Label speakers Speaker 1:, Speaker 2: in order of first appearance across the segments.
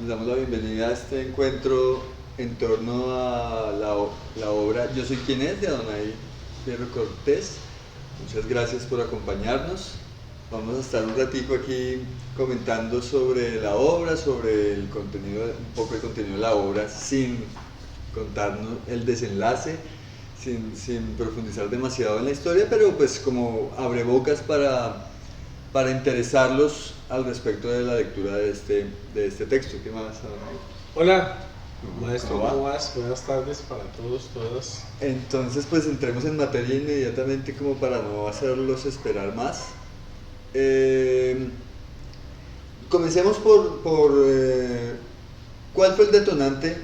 Speaker 1: les damos la bienvenida a este encuentro en torno a la obra Yo soy quien es de Adonai Fierro Cortés. Muchas gracias por acompañarnos. Vamos a estar un ratico aquí comentando sobre la obra, sobre el contenido, un poco el contenido de la obra, sin contarnos el desenlace, sin profundizar demasiado en la historia, pero pues como abrebocas para interesarlos al respecto de la lectura de este texto. ¿Qué más?
Speaker 2: Hola, maestro, ¿cómo vas? Buenas tardes para todos, todas.
Speaker 1: Entonces, pues entremos en materia inmediatamente como para no hacerlos esperar más. Comencemos por ¿cuál fue el detonante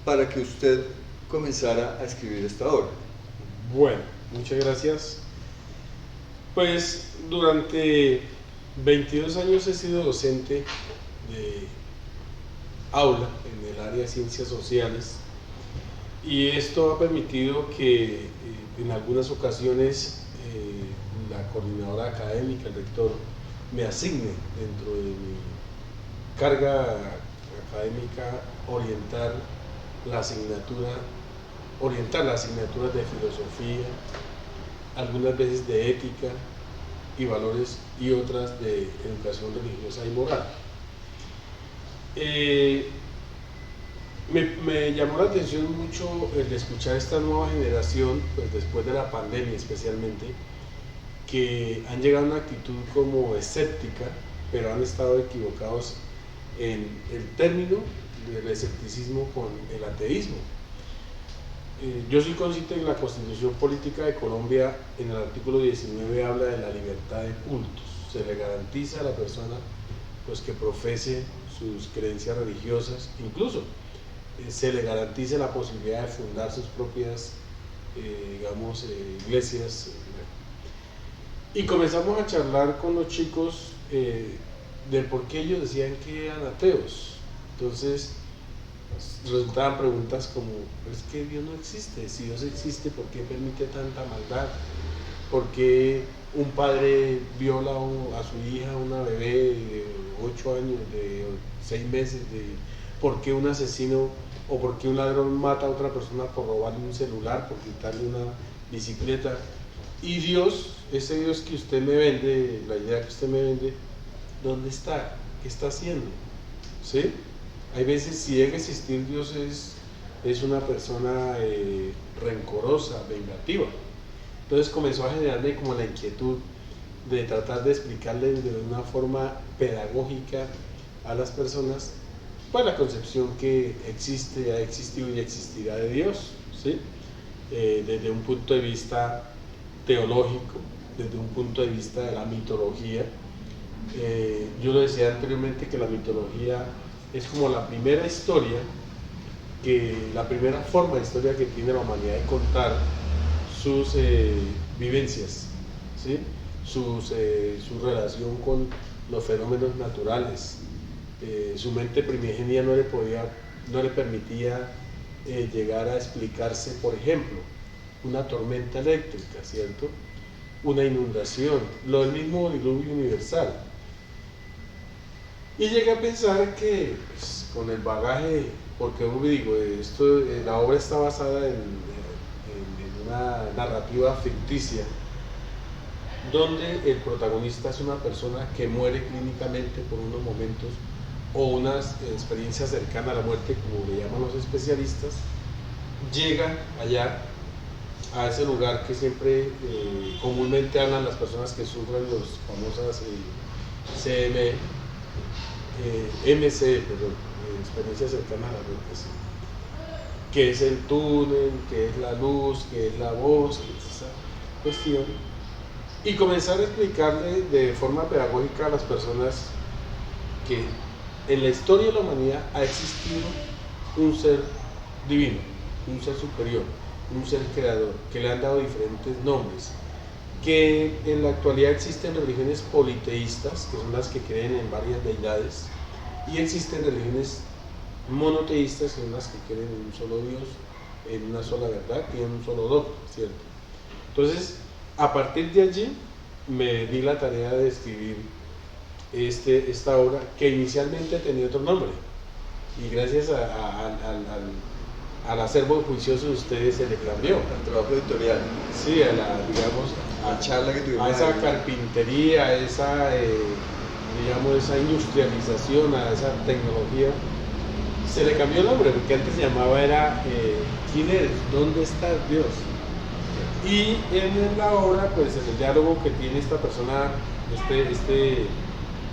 Speaker 1: para que usted comenzara a escribir esta obra?
Speaker 2: Bueno, muchas gracias. Pues durante 22 años he sido docente de aula en el área de ciencias sociales y esto ha permitido que en algunas ocasiones la coordinadora académica, el rector, me asigne dentro de mi carga académica orientar las asignaturas de filosofía, algunas veces de ética y valores y otras de educación religiosa y moral. Me llamó la atención mucho el de escuchar esta nueva generación, pues después de la pandemia especialmente, que han llegado a una actitud como escéptica, pero han estado equivocados en el término del escepticismo con el ateísmo. Yo soy consciente que la Constitución Política de Colombia, en el artículo 19, habla de la libertad de cultos. Se le garantiza a la persona pues, que profese sus creencias religiosas, incluso se le garantiza la posibilidad de fundar sus propias, iglesias. Y comenzamos a charlar con los chicos de por qué ellos decían que eran ateos. Entonces, resultaban preguntas como, es que Dios no existe. Si Dios existe, ¿por qué permite tanta maldad? ¿Por qué un padre viola a su hija, una bebé de 8 años, de 6 meses? ¿Por qué un asesino o por qué un ladrón mata a otra persona por robarle un celular, por quitarle una bicicleta? Y Dios, ese Dios que usted me vende, la idea que usted me vende, ¿dónde está? ¿Qué está haciendo? ¿Sí? Hay veces, si llega a existir Dios, es una persona rencorosa, vengativa. Entonces comenzó a generarme como la inquietud de tratar de explicarle de una forma pedagógica a las personas pues la concepción que existe, ha existido y existirá de Dios, ¿sí? Desde un punto de vista teológico, desde un punto de vista de la mitología. Yo lo decía anteriormente que la mitología es como la primera historia, la primera forma de historia que tiene la humanidad de contar sus vivencias, ¿sí? Su relación con los fenómenos naturales. Su mente primigenia no le permitía llegar a explicarse, por ejemplo, una tormenta eléctrica, ¿cierto? Una inundación, lo mismo diluvio universal. Y llegué a pensar que pues, con el bagaje, porque como digo, la obra está basada en una narrativa ficticia, donde el protagonista es una persona que muere clínicamente por unos momentos o unas experiencias cercanas a la muerte, como le llaman los especialistas, llega allá a ese lugar que siempre comúnmente hablan las personas que sufren las famosas experiencias cercanas a la muerte, ¿sí? Que es el túnel, que es la luz, que es la voz, que es esa cuestión, y comenzar a explicarle de forma pedagógica a las personas que en la historia de la humanidad ha existido un ser divino, un ser superior, un ser creador, que le han dado diferentes nombres, que en la actualidad existen religiones politeístas, que son las que creen en varias deidades, y existen religiones monoteístas, que son las que creen en un solo Dios, en una sola verdad y en un solo dogma, ¿cierto? Entonces, a partir de allí, me di la tarea de escribir esta obra, que inicialmente tenía otro nombre, y gracias al acervo juicioso de ustedes se le cambió.
Speaker 1: El trabajo editorial.
Speaker 2: Sí, digamos,
Speaker 1: La charla que tuvimos
Speaker 2: a esa
Speaker 1: ahí.
Speaker 2: carpintería, a esa, digamos, esa industrialización, a esa tecnología, se le cambió el nombre, porque antes se llamaba ¿quién eres? ¿Dónde estás, Dios? Y en la obra, pues en el diálogo que tiene esta persona, este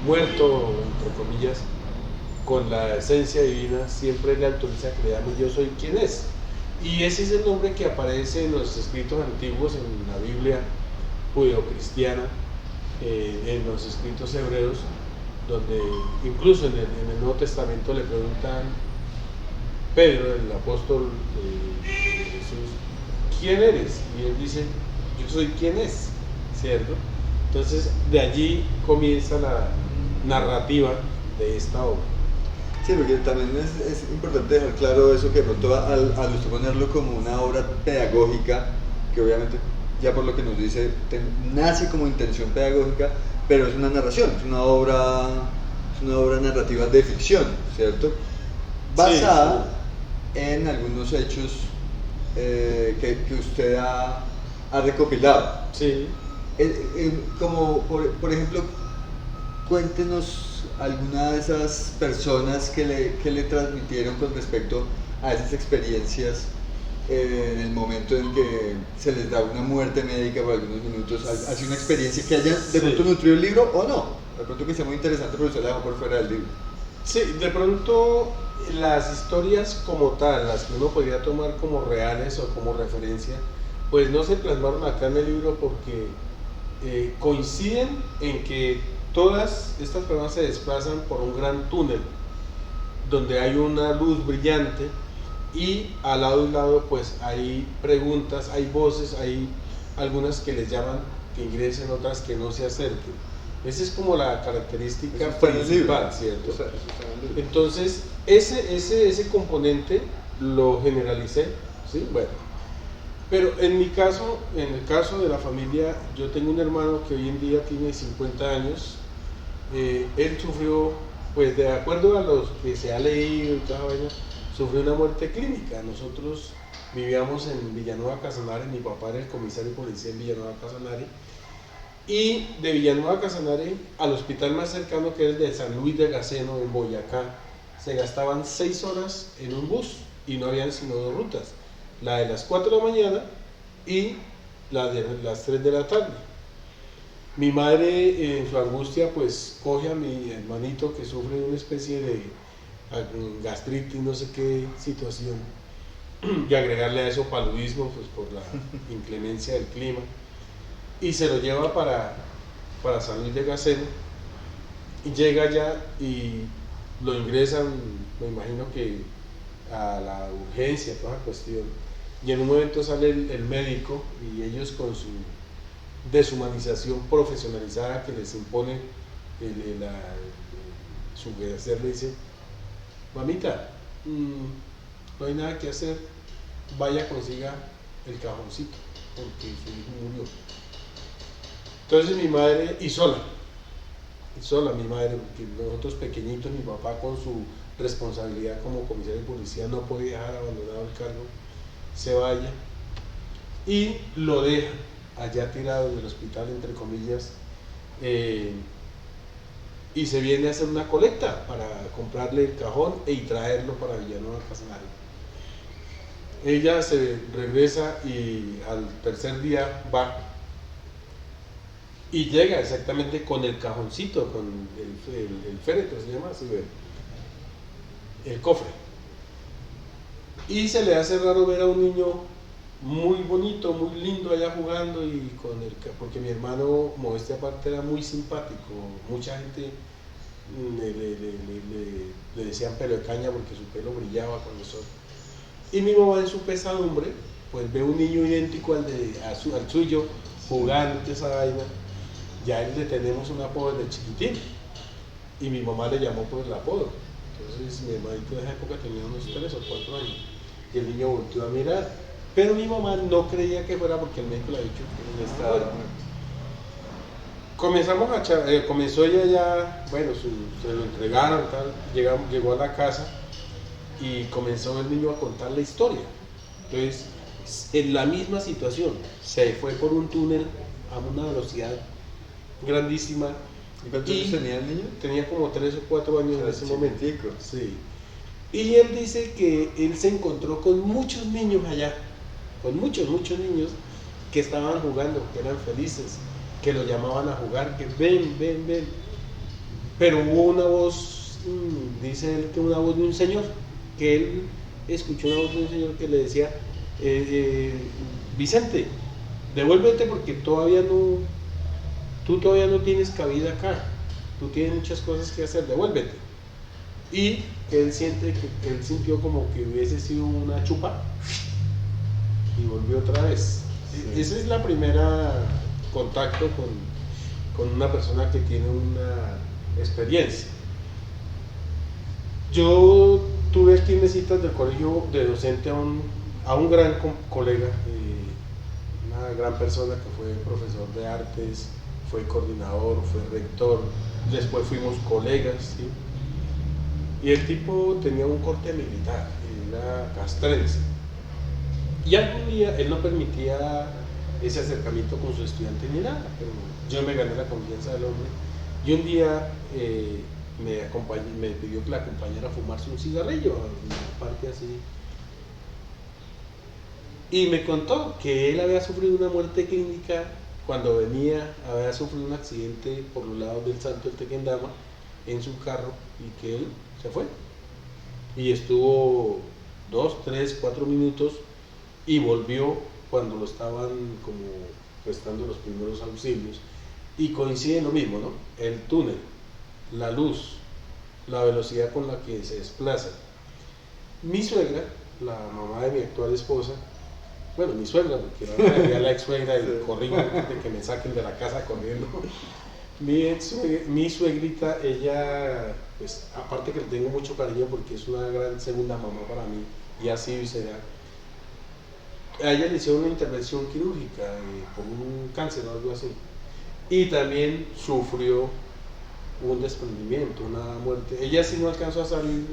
Speaker 2: muerto, entre comillas, con la esencia divina, siempre le autoriza que le llame yo soy quien es. Y ese es el nombre que aparece en los escritos antiguos, en la Biblia judeocristiana, en los escritos hebreos, donde incluso en el Nuevo Testamento le preguntan Pedro, el apóstol de Jesús, ¿quién eres? Y él dice, yo soy quien es, ¿cierto? Entonces de allí comienza la narrativa de esta obra.
Speaker 1: Sí, porque también es importante dejar claro eso, que de pronto al usted ponerlo como una obra pedagógica, que obviamente ya por lo que nos dice nace como intención pedagógica, pero es una narración, es una obra narrativa de ficción, ¿cierto? Basada en algunos hechos que usted ha recopilado.
Speaker 2: Sí.
Speaker 1: Como por ejemplo, cuéntenos alguna de esas personas que le transmitieron con respecto a esas experiencias en el momento en que se les da una muerte médica por algunos minutos, así una experiencia que haya de pronto nutrido el libro o no, de pronto que sea muy interesante pero usted la dejó por fuera del libro.
Speaker 2: Sí, de pronto las historias como tal, las que uno podría tomar como reales o como referencia, pues no se plasmaron acá en el libro porque coinciden en que todas estas personas se desplazan por un gran túnel donde hay una luz brillante y al lado y al lado pues hay preguntas, hay voces, hay algunas que les llaman que ingresen, otras que no se acerquen. Esa es como la característica principal, ¿cierto? Entonces, ese componente lo generalicé, ¿sí? Bueno, pero en mi caso, en el caso de la familia, yo tengo un hermano que hoy en día tiene 50 años. Él sufrió, pues de acuerdo a los que se ha leído y toda vaina, sufrió una muerte clínica. Nosotros vivíamos en Villanueva Casanare, mi papá era el comisario de policía en Villanueva Casanare, y de Villanueva Casanare al hospital más cercano, que es el de San Luis de Gaceno en Boyacá, se gastaban 6 horas en un bus y no habían sino 2 rutas, la de las 4 de la mañana y la de las 3 de la tarde. Mi madre en su angustia pues coge a mi hermanito que sufre de una especie de gastritis, no sé qué situación, y agregarle a eso paludismo pues por la inclemencia del clima, y se lo lleva para San Luis de Gaceno y llega allá y lo ingresan, me imagino que a la urgencia, toda la cuestión, y en un momento sale el médico y ellos con su deshumanización profesionalizada que les impone su quehacer, le dice, mamita, no hay nada que hacer, vaya consiga el cajoncito porque su hijo murió. Entonces mi madre, y sola mi madre, porque nosotros pequeñitos, mi papá con su responsabilidad como comisario de policía no podía dejar abandonado el cargo, se vaya y lo deja allá tirado en el hospital, entre comillas, y se viene a hacer una colecta para comprarle el cajón y traerlo para Villanueva Casanare. Ella se regresa y al tercer día va y llega exactamente con el cajoncito, con el féretro, se llama así, el cofre. Y se le hace raro ver a un niño muy bonito, muy lindo allá jugando, y porque mi hermano, modestia aparte, era muy simpático. Mucha gente le decían pelo de caña porque su pelo brillaba con el sol. Y mi mamá en su pesadumbre, pues ve un niño idéntico al suyo, jugando esa vaina. Ya él le tenemos un apodo desde chiquitín y mi mamá le llamó por el apodo. Entonces mi hermanito de esa época tenía unos 3 o 4 años y el niño volvió a mirar, pero mi mamá no creía que fuera porque el médico le ha dicho que él estaba comenzó ella ya, bueno, se lo entregaron, tal, llegó a la casa y comenzó el niño a contar la historia. Entonces, en la misma situación, se fue por un túnel a una velocidad grandísima.
Speaker 1: ¿Y cuántos años tenía el niño?
Speaker 2: Tenía como 3 o 4 años en ese momento.
Speaker 1: Sí.
Speaker 2: Y él dice que él se encontró con muchos niños allá, con muchos niños que estaban jugando, que eran felices, que lo llamaban a jugar, que ven, ven, ven. Pero hubo una voz, dice él que una voz de un señor, que él escuchó una voz de un señor que le decía, Vicente, devuélvete porque tú todavía no tienes cabida acá, tú tienes muchas cosas que hacer, devuélvete. Y él sintió como que hubiese sido una chupa y volvió otra vez. Sí. Ese es la primera contacto con una persona que tiene una experiencia. Yo tuve aquí en Mesitas del colegio de docente a un gran colega, una gran persona que fue profesor de artes, fue coordinador, fue rector, después fuimos colegas, ¿sí? Y el tipo tenía un corte militar, era castrense. Y algún día él no permitía ese acercamiento con su estudiante ni nada, pero yo me gané la confianza del hombre. Y un día me pidió que la acompañara a fumarse un cigarrillo, en una parte así. Y me contó que él había sufrido una muerte clínica cuando había sufrido un accidente por los lados del Salto del Tequendama en su carro y que él se fue. Y estuvo 2, 3, 4 minutos y volvió cuando lo estaban como prestando los primeros auxilios. Y coincide lo mismo, ¿no? El túnel, la luz, la velocidad con la que se desplaza. Mi suegra, la mamá de mi actual esposa, bueno, mi suegra, porque ahora ya la ex suegra y corrí de que me saquen de la casa corriendo. Mi suegrita, ella, pues aparte que le tengo mucho cariño porque es una gran segunda mamá para mí, y así será. A ella le hicieron una intervención quirúrgica por un cáncer o algo así. Y también sufrió un desprendimiento, una muerte. Ella sí no alcanzó a salir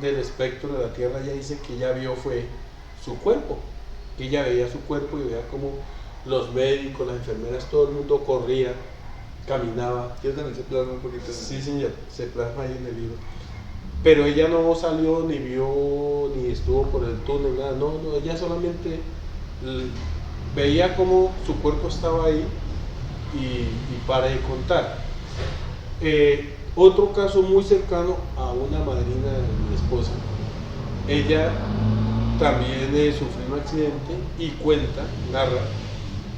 Speaker 2: del espectro de la tierra. Ella dice que ella vio fue su cuerpo, que ella veía su cuerpo y veía como los médicos, las enfermeras, todo el mundo corría, caminaba.
Speaker 1: ¿Quieres también se plasma un poquito?
Speaker 2: Sí, señor, se plasma ahí en el libro. Pero ella no salió, ni vio, ni estuvo por el túnel, nada. No, ella solamente veía como su cuerpo estaba ahí y para de contar. Otro caso muy cercano a una madrina de mi esposa, ella también sufrió un accidente y narra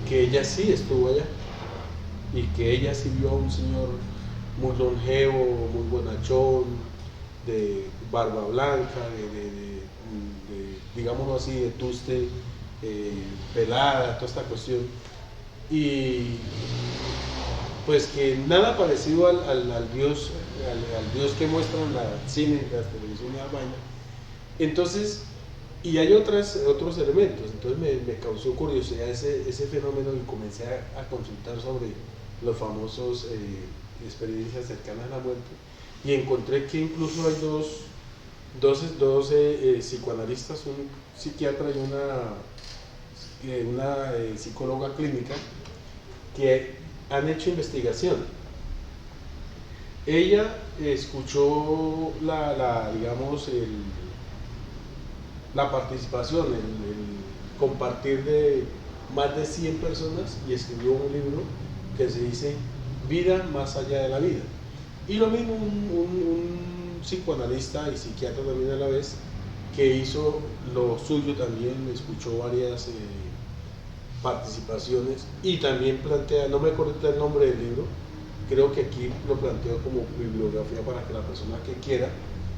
Speaker 2: que ella sí estuvo allá y que ella sí vio a un señor muy longevo, muy bonachón, de barba blanca, digámoslo así, de tuste pelada, toda esta cuestión, y pues que nada parecido al Dios que muestran la cine, la televisión y la vaina. Entonces, y hay otros elementos. Entonces me causó curiosidad ese fenómeno y comencé a consultar sobre los famosos experiencias cercanas a la muerte, y encontré que incluso hay dos psicoanalistas, un psiquiatra y una psicóloga clínica, que han hecho investigación. Ella escuchó digamos, la participación, el compartir de más de 100 personas, y escribió un libro que se dice Vida más allá de la vida. Y lo mismo un psicoanalista y psiquiatra también a la vez, que hizo lo suyo también, escuchó varias participaciones y también plantea, no me acuerdo el nombre del libro, creo que aquí lo planteo como bibliografía para que la persona que quiera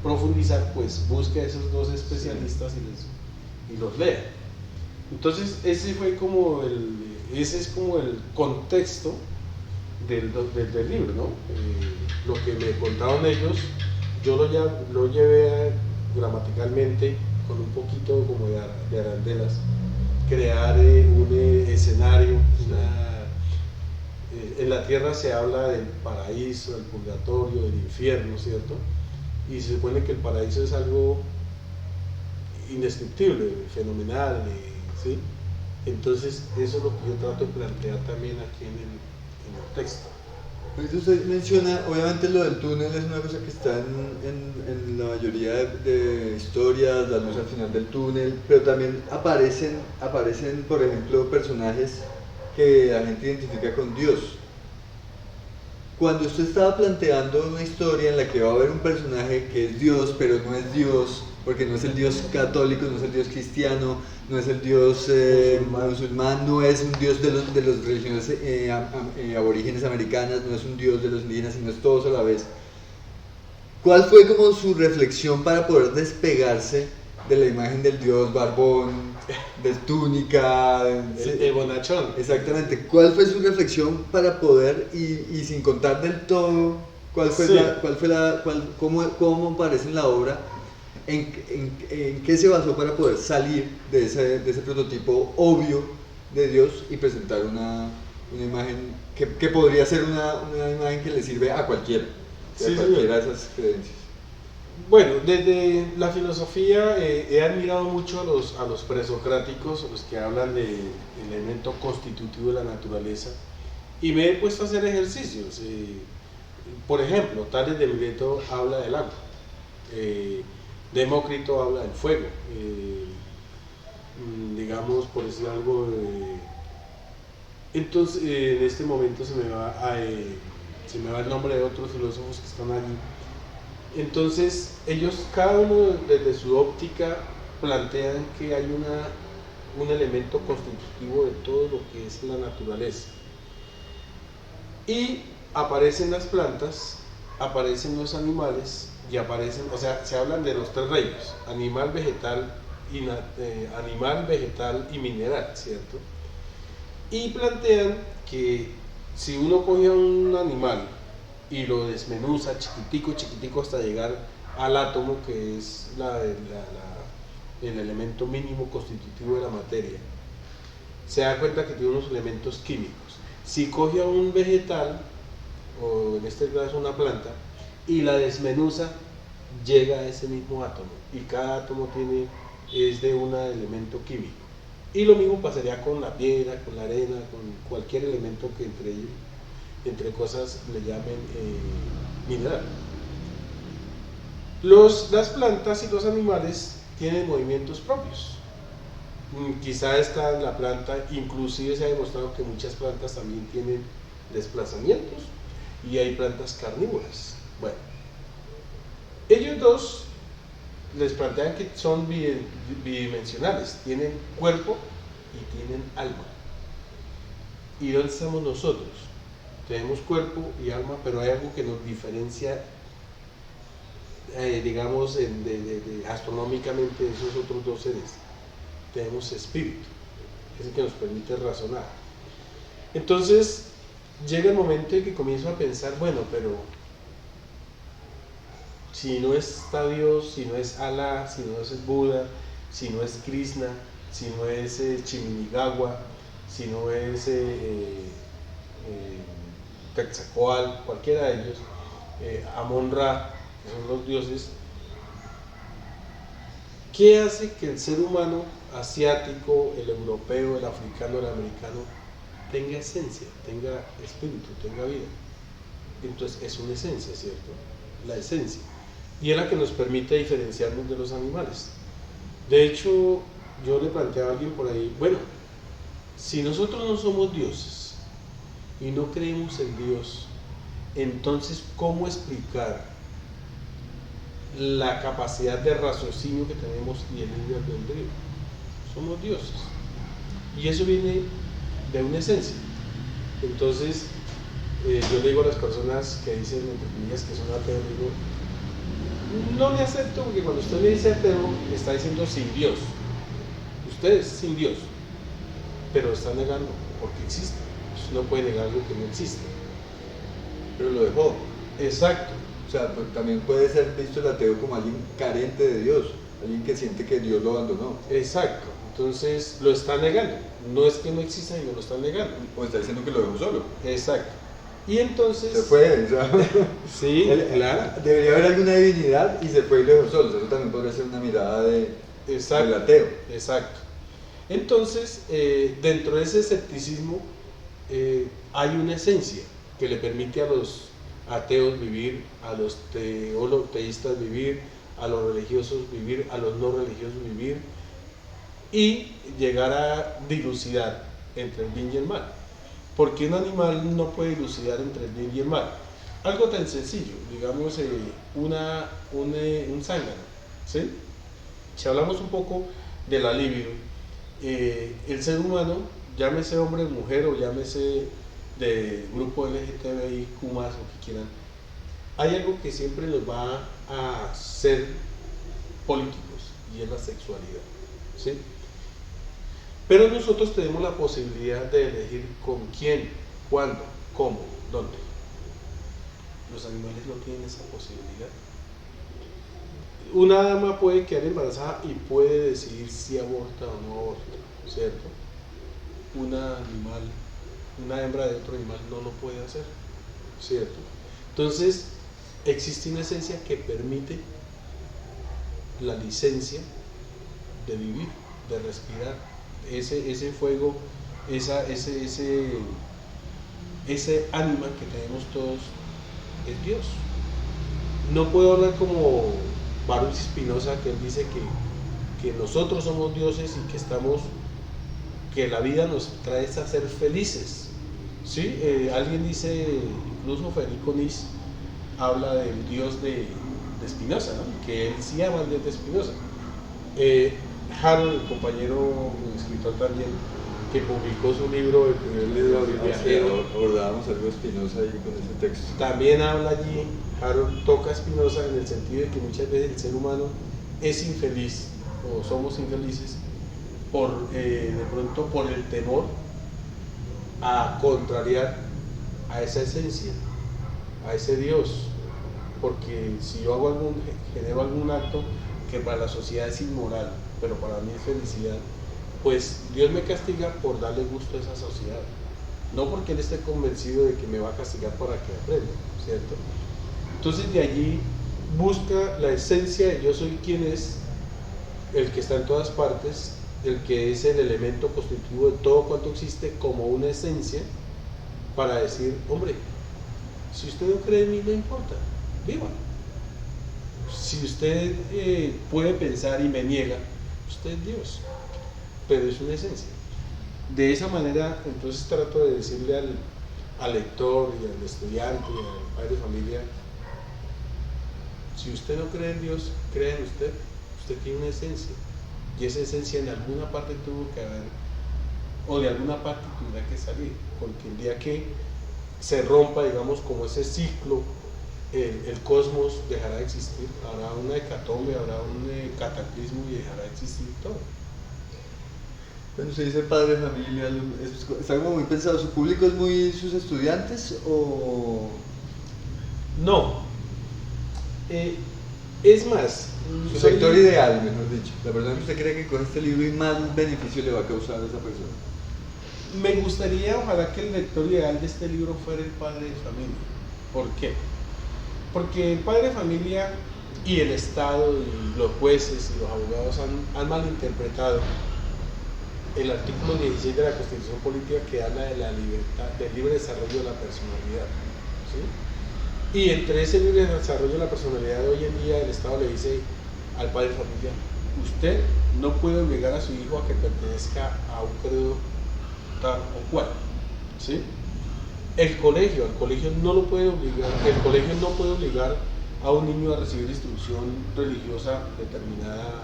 Speaker 2: profundizar pues busque a esos dos especialistas y los lea. Entonces ese es como el contexto del libro, ¿no? Lo que me contaron ellos, yo lo llevé gramaticalmente con un poquito como de arandelas, crear un escenario. En la tierra se habla del paraíso, del purgatorio, del infierno, ¿cierto? Y se supone que el paraíso es algo indescriptible, fenomenal, ¿sí? Entonces, eso es lo que yo trato de plantear también aquí en el texto.
Speaker 1: Pues usted menciona, obviamente lo del túnel es una cosa que está en la mayoría de historias, la luz al final del túnel, pero también aparecen, por ejemplo, personajes que la gente identifica con Dios. Cuando usted estaba planteando una historia en la que va a haber un personaje que es Dios, pero no es Dios, porque no es el Dios católico, no es el Dios cristiano, no es el Dios musulmán, no es un Dios de los religiones aborígenes americanas, no es un Dios de los indígenas, sino es todos a la vez. ¿Cuál fue como su reflexión para poder despegarse de la imagen del Dios barbón, de túnica,
Speaker 2: el bonachón?
Speaker 1: Exactamente. ¿Cuál fue su reflexión para poder, y sin contar del todo, cómo aparece en la obra, en qué se basó para poder salir de ese prototipo obvio de Dios y presentar una imagen que podría ser una imagen que le sirve a cualquiera,
Speaker 2: Sí,
Speaker 1: a cualquiera de esas creencias?
Speaker 2: Bueno, desde la filosofía he admirado mucho a los presocráticos, los que hablan del elemento constitutivo de la naturaleza, y me he puesto a hacer ejercicios. Por ejemplo, Tales de Mileto habla del agua, Demócrito habla del fuego, digamos, por decir algo. Entonces, en este momento se me va el nombre de otros filósofos que están allí. Entonces, ellos, cada uno desde su óptica, plantean que hay un elemento constitutivo de todo lo que es la naturaleza. Y aparecen las plantas, aparecen los animales, y aparecen, o sea, se hablan de los tres reinos: animal, vegetal y mineral, ¿cierto? Y plantean que si uno coge a un animal y lo desmenuza chiquitico hasta llegar al átomo, que es el elemento mínimo constitutivo de la materia, se da cuenta que tiene unos elementos químicos. Si coge a un vegetal, o en este caso una planta, y la desmenuza, llega a ese mismo átomo, y cada átomo es de un elemento químico. Y lo mismo pasaría con la piedra, con la arena, con cualquier elemento que entre cosas le llamen mineral. Las plantas y los animales tienen movimientos propios. Quizá la planta, inclusive se ha demostrado que muchas plantas también tienen desplazamientos, y hay plantas carnívoras. Bueno, ellos dos les plantean que son bidimensionales, tienen cuerpo y tienen alma. ¿Y dónde estamos nosotros? Tenemos cuerpo y alma, pero hay algo que nos diferencia, digamos, astronómicamente de esos otros dos seres. Tenemos espíritu, que es el que nos permite razonar. Entonces, llega el momento en que comienzo a pensar, bueno, pero si no está Dios, si no es Alá, si no es Buda, si no es Krishna, si no es Chiminigawa, si no es Quetzalcóatl, cualquiera de ellos, Amon-Ra, que son los dioses, ¿qué hace que el ser humano asiático, el europeo, el africano, el americano, tenga esencia, tenga espíritu, tenga vida? Entonces es una esencia, ¿cierto? La esencia. Y es la que nos permite diferenciarnos de los animales. De hecho, yo le planteaba a alguien por ahí, bueno, si nosotros no somos dioses y no creemos en Dios, entonces, ¿cómo explicar la capacidad de raciocinio que tenemos y el libre albedrío? Somos dioses. Y eso viene de una esencia. Entonces, yo le digo a las personas que dicen, entre comillas, que son ateos, digo, no me acepto, porque cuando usted me dice ateo, está diciendo sin Dios. Usted es sin Dios, pero está negando porque existe. Usted no puede negar algo que no existe.
Speaker 1: Pero lo dejó.
Speaker 2: Exacto.
Speaker 1: O sea, pues, también puede ser visto el ateo como alguien carente de Dios, alguien que siente que Dios lo abandonó.
Speaker 2: Exacto. Entonces lo está negando. No es que no exista, sino lo está negando.
Speaker 1: O está diciendo que lo dejó solo.
Speaker 2: Exacto. Y entonces...
Speaker 1: Se fue, o sea,
Speaker 2: sí, claro.
Speaker 1: Debería haber alguna divinidad y se fue y lo dejó solo. Eso también podría ser una mirada de
Speaker 2: Exacto.
Speaker 1: El ateo.
Speaker 2: Exacto. Entonces, dentro de ese escepticismo hay una esencia que le permite a los ateos vivir, a los teístas vivir, a los religiosos vivir, a los no religiosos vivir y llegar a dilucidar entre el bien y el mal. Porque un animal no puede dilucidar entre el bien y el mal. Algo tan sencillo, digamos un zángano, ¿sí? Si hablamos un poco de la libido, el ser humano, llámese hombre o mujer o llámese de grupo LGTBIQ+, o que quieran, hay algo que siempre nos va a ser políticos y es la sexualidad, ¿sí? Pero nosotros tenemos la posibilidad de elegir con quién, cuándo, cómo, dónde. Los animales no tienen esa posibilidad. Una dama puede quedar embarazada y puede decidir si aborta o no aborta, ¿cierto? Una hembra de otro animal no lo puede hacer, ¿cierto? Entonces, existe una esencia que permite la licencia de vivir, de respirar. Ese fuego, ese ánima que tenemos todos es Dios. No puedo hablar como Baruch Spinoza, que él dice que nosotros somos dioses y que la vida nos trae a ser felices, ¿sí? Alguien dice, incluso Federico Nis habla del Dios de Spinoza, ¿no? Que él sí ama al Dios de Spinoza. Harold, el compañero escritor también, que publicó su libro, el primer libro del viajero,
Speaker 1: Abordábamos algo de Spinoza ahí con ese texto.
Speaker 2: también habla allí, Harold toca a Spinoza en el sentido de que muchas veces el ser humano es infeliz, o somos infelices, de pronto por el temor a contrariar a esa esencia, a ese Dios, porque si yo genero algún acto que para la sociedad es inmoral, pero para mí es felicidad, pues Dios me castiga por darle gusto a esa sociedad, no porque Él esté convencido de que me va a castigar para que aprenda, ¿cierto? Entonces de allí busca la esencia de yo soy quien es, el que está en todas partes, el que es el elemento constitutivo de todo cuanto existe como una esencia, para decir, hombre, si usted no cree en mí, no importa, viva. Si usted puede pensar y me niega, usted es Dios, pero es una esencia. De esa manera, entonces trato de decirle al lector y al estudiante y al padre de familia, si usted no cree en Dios, cree en usted. Usted tiene una esencia, y esa esencia en alguna parte tuvo que haber, o de alguna parte tendrá que salir, porque el día que se rompa, digamos, como ese ciclo, el cosmos dejará de existir, habrá una hecatombe, habrá un cataclismo y dejará de existir todo.
Speaker 1: Cuando se dice padre de familia, ¿está como muy pensado? ¿Su público es muy sus estudiantes o...?
Speaker 2: No. Es más,
Speaker 1: Su sector ideal, mejor dicho. La persona que usted cree que coge este libro y más beneficio le va a causar a esa persona.
Speaker 2: me gustaría, ojalá que el lector ideal de este libro fuera el padre de familia. ¿Por qué? Porque el padre de familia y el Estado y los jueces y los abogados han malinterpretado el artículo 16 de la Constitución Política, que habla de la libertad, del libre desarrollo de la personalidad, ¿sí? Y entre ese libre desarrollo de la personalidad de hoy en día, el Estado le dice al padre de familia, usted no puede obligar a su hijo a que pertenezca a un credo tal o cual, ¿sí? El colegio no lo puede obligar, el colegio no puede obligar a un niño a recibir instrucción religiosa determinada,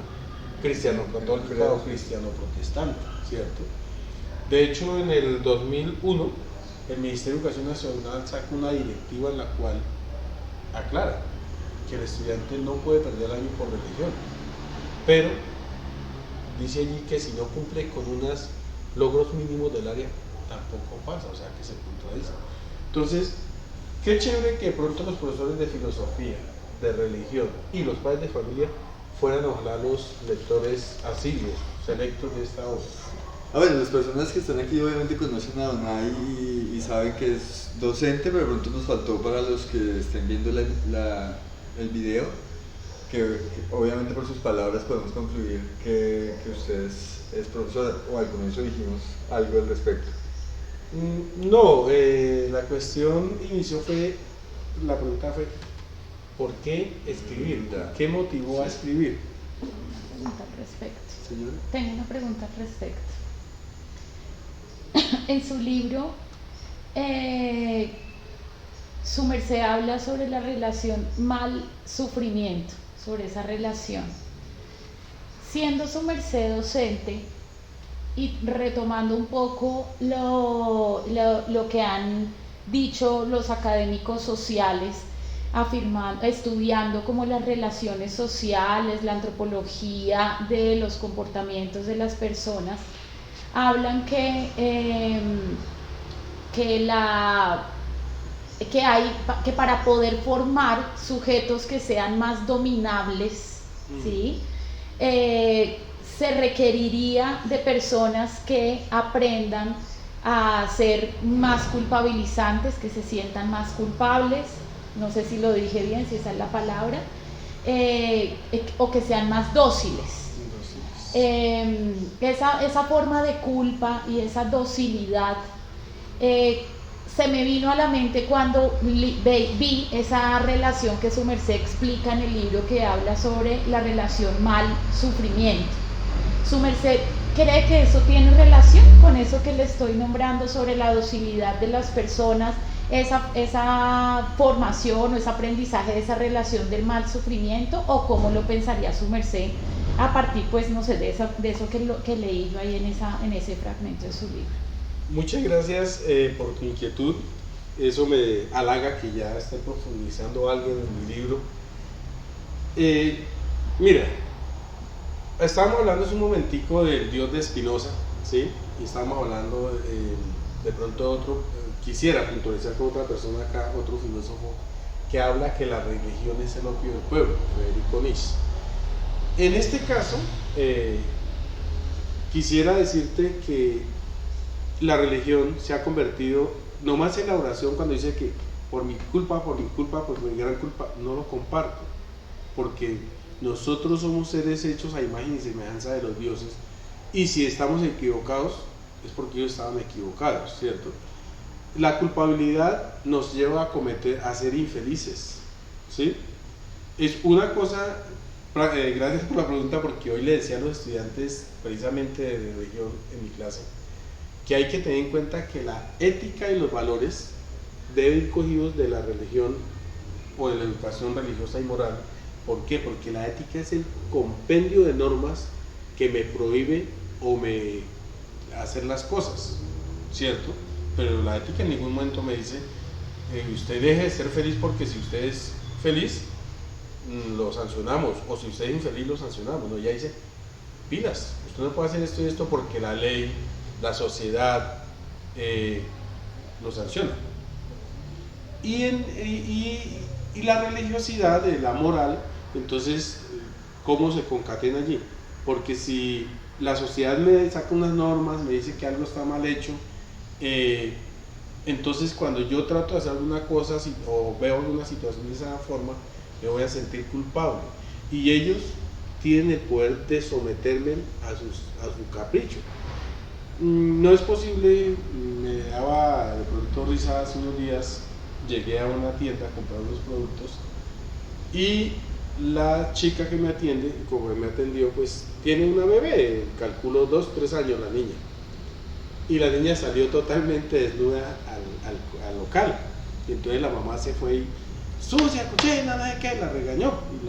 Speaker 2: cristiano-católica o cristiano-protestante, ¿cierto? De hecho, en el 2001, el Ministerio de Educación Nacional saca una directiva en la cual aclara que el estudiante no puede perder el año por religión, pero dice allí que si no cumple con unos logros mínimos del área, tampoco pasa, o sea que se contradice. Entonces, qué chévere que pronto los profesores de filosofía, de religión y los padres de familia fueran ojalá los lectores asiduos, selectos de esta obra.
Speaker 1: A ver, las personas que están aquí obviamente conocen a Donay y saben que es docente, pero de pronto nos faltó para los que estén viendo el video. obviamente por sus palabras podemos concluir que usted es profesora, o al comienzo dijimos algo al respecto.
Speaker 2: No, la cuestión la pregunta fue, ¿por qué escribir? ¿Qué motivó a escribir?
Speaker 3: Pregunta al respecto.
Speaker 1: Señora.
Speaker 3: Tengo una pregunta al respecto. En su libro, su merced habla sobre la relación mal-sufrimiento, sobre esa relación. Siendo su merced docente y retomando un poco lo que han dicho los académicos sociales, estudiando como las relaciones sociales, la antropología de los comportamientos de las personas, hablan que para poder formar sujetos que sean más dominables, ¿sí? Se requeriría de personas que aprendan a ser más culpabilizantes, que se sientan más culpables, no sé si lo dije bien, si esa es la palabra, o que sean más dóciles. Esa forma de culpa y esa docilidad se me vino a la mente cuando vi esa relación que su merced explica en el libro, que habla sobre la relación mal-sufrimiento. ¿Su merced cree que eso tiene relación con eso que le estoy nombrando sobre la docilidad de las personas, esa formación o ese aprendizaje de esa relación del mal sufrimiento, o cómo lo pensaría su merced a partir, pues, no sé, de eso que leí yo ahí en ese fragmento de su libro?
Speaker 2: Muchas gracias por tu inquietud. Eso me halaga que ya esté profundizando algo en mi libro. Mira, estábamos hablando hace un momentico del Dios de Spinoza, ¿sí? Y estábamos hablando de pronto quisiera puntualizar con otra persona acá, otro filósofo, que habla que la religión es el opio del pueblo, Federico Nietzsche. En este caso, quisiera decirte que la religión se ha convertido, nomás en la oración cuando dice que por mi culpa, por mi gran culpa, no lo comparto, porque nosotros somos seres hechos a imagen y semejanza de los dioses, y si estamos equivocados es porque ellos estaban equivocados, ¿cierto? La culpabilidad nos lleva a ser infelices, ¿sí? Es una cosa, gracias por la pregunta, porque hoy le decía a los estudiantes precisamente de religión en mi clase que hay que tener en cuenta que la ética y los valores deben ir cogidos de la religión o de la educación religiosa y moral. ¿Por qué? Porque la ética es el compendio de normas que me prohíbe o me hacer las cosas, ¿cierto? Pero la ética en ningún momento me dice usted deje de ser feliz, porque si usted es feliz lo sancionamos, o si usted es infeliz lo sancionamos. No, ya dice pilas, usted no puede hacer esto y esto porque la ley, la sociedad lo sanciona. Y la religiosidad, la moral, entonces, ¿cómo se concatena allí? Porque si la sociedad me saca unas normas, me dice que algo está mal hecho, entonces cuando yo trato de hacer alguna cosa o veo una situación de esa forma, me voy a sentir culpable. Y ellos tienen el poder de someterme a su capricho. No es posible, me daba de pronto risa hace unos días, llegué a una tienda a comprar unos productos y la chica que me atiende, como me atendió, pues tiene una bebé, calculo 2-3 años la niña, y la niña salió totalmente desnuda al local, y entonces la mamá se fue y sucia, cochina, nada de qué, la regañó y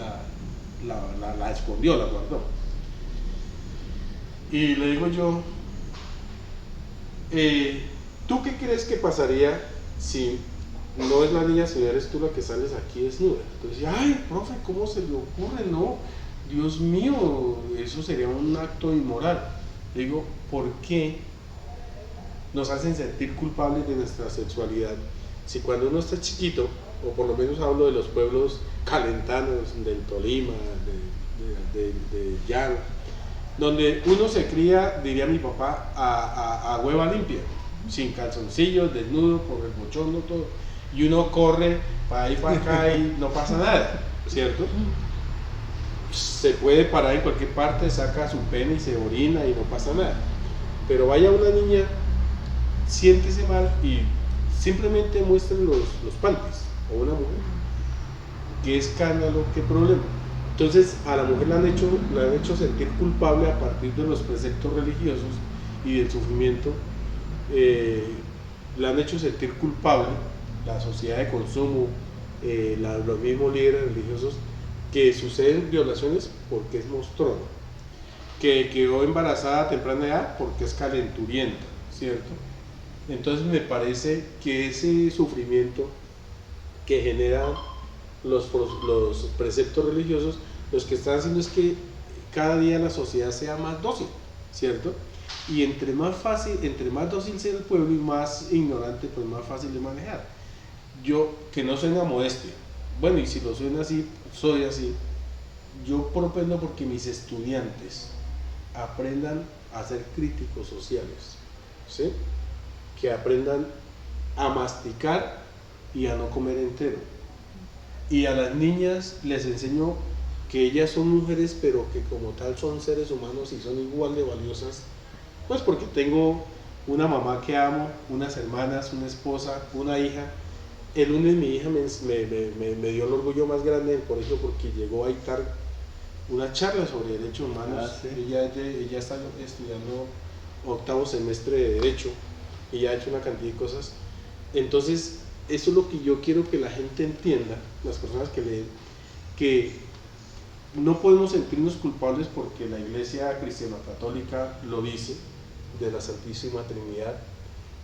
Speaker 2: la escondió, la guardó. Y le digo yo, ¿tú qué crees que pasaría si no es la niña, sino eres tú la que sales aquí desnuda? Entonces, ay, profe, ¿cómo se le ocurre? No, Dios mío, eso sería un acto inmoral. Le digo, ¿por qué nos hacen sentir culpables de nuestra sexualidad? Si cuando uno está chiquito, o por lo menos hablo de los pueblos calentanos, del Tolima, de Llano, donde uno se cría, diría mi papá, a hueva limpia, sin calzoncillos, desnudo, por el bochorno, todo, y uno corre para ahí para acá y no pasa nada, ¿cierto? se puede parar en cualquier parte, saca su pene y se orina y no pasa nada. Pero vaya una niña, siéntese mal y simplemente muestren los panties, o una mujer. ¿Qué escándalo, qué problema? Entonces a la mujer la han hecho sentir culpable a partir de los preceptos religiosos y del sufrimiento. La han hecho sentir culpable, la sociedad de consumo, los mismos líderes religiosos, que suceden violaciones porque es mostrona, que quedó embarazada a temprana edad porque es calenturienta, ¿cierto? Entonces me parece que ese sufrimiento que generan los preceptos religiosos, los que están haciendo es que cada día la sociedad sea más dócil, ¿cierto? Y entre más dócil sea el pueblo y más ignorante, pues más fácil de manejar. Yo, que no suena modestia, bueno, y si lo suena así, soy así, yo propendo porque mis estudiantes aprendan a ser críticos sociales, ¿sí? Que aprendan a masticar y a no comer entero. Y a las niñas les enseño que ellas son mujeres, pero que como tal son seres humanos y son igual de valiosas, pues porque tengo una mamá que amo, unas hermanas, una esposa, una hija. El lunes mi hija me dio el orgullo más grande del colegio porque llegó a dictar una charla sobre derechos humanos.
Speaker 1: ¿Sí?
Speaker 2: Ella está estudiando 8º semestre de Derecho y ya ha hecho una cantidad de cosas. Entonces, eso es lo que yo quiero que la gente entienda, las personas que leen, que no podemos sentirnos culpables porque la Iglesia Cristiano-Católica lo dice, de la Santísima Trinidad,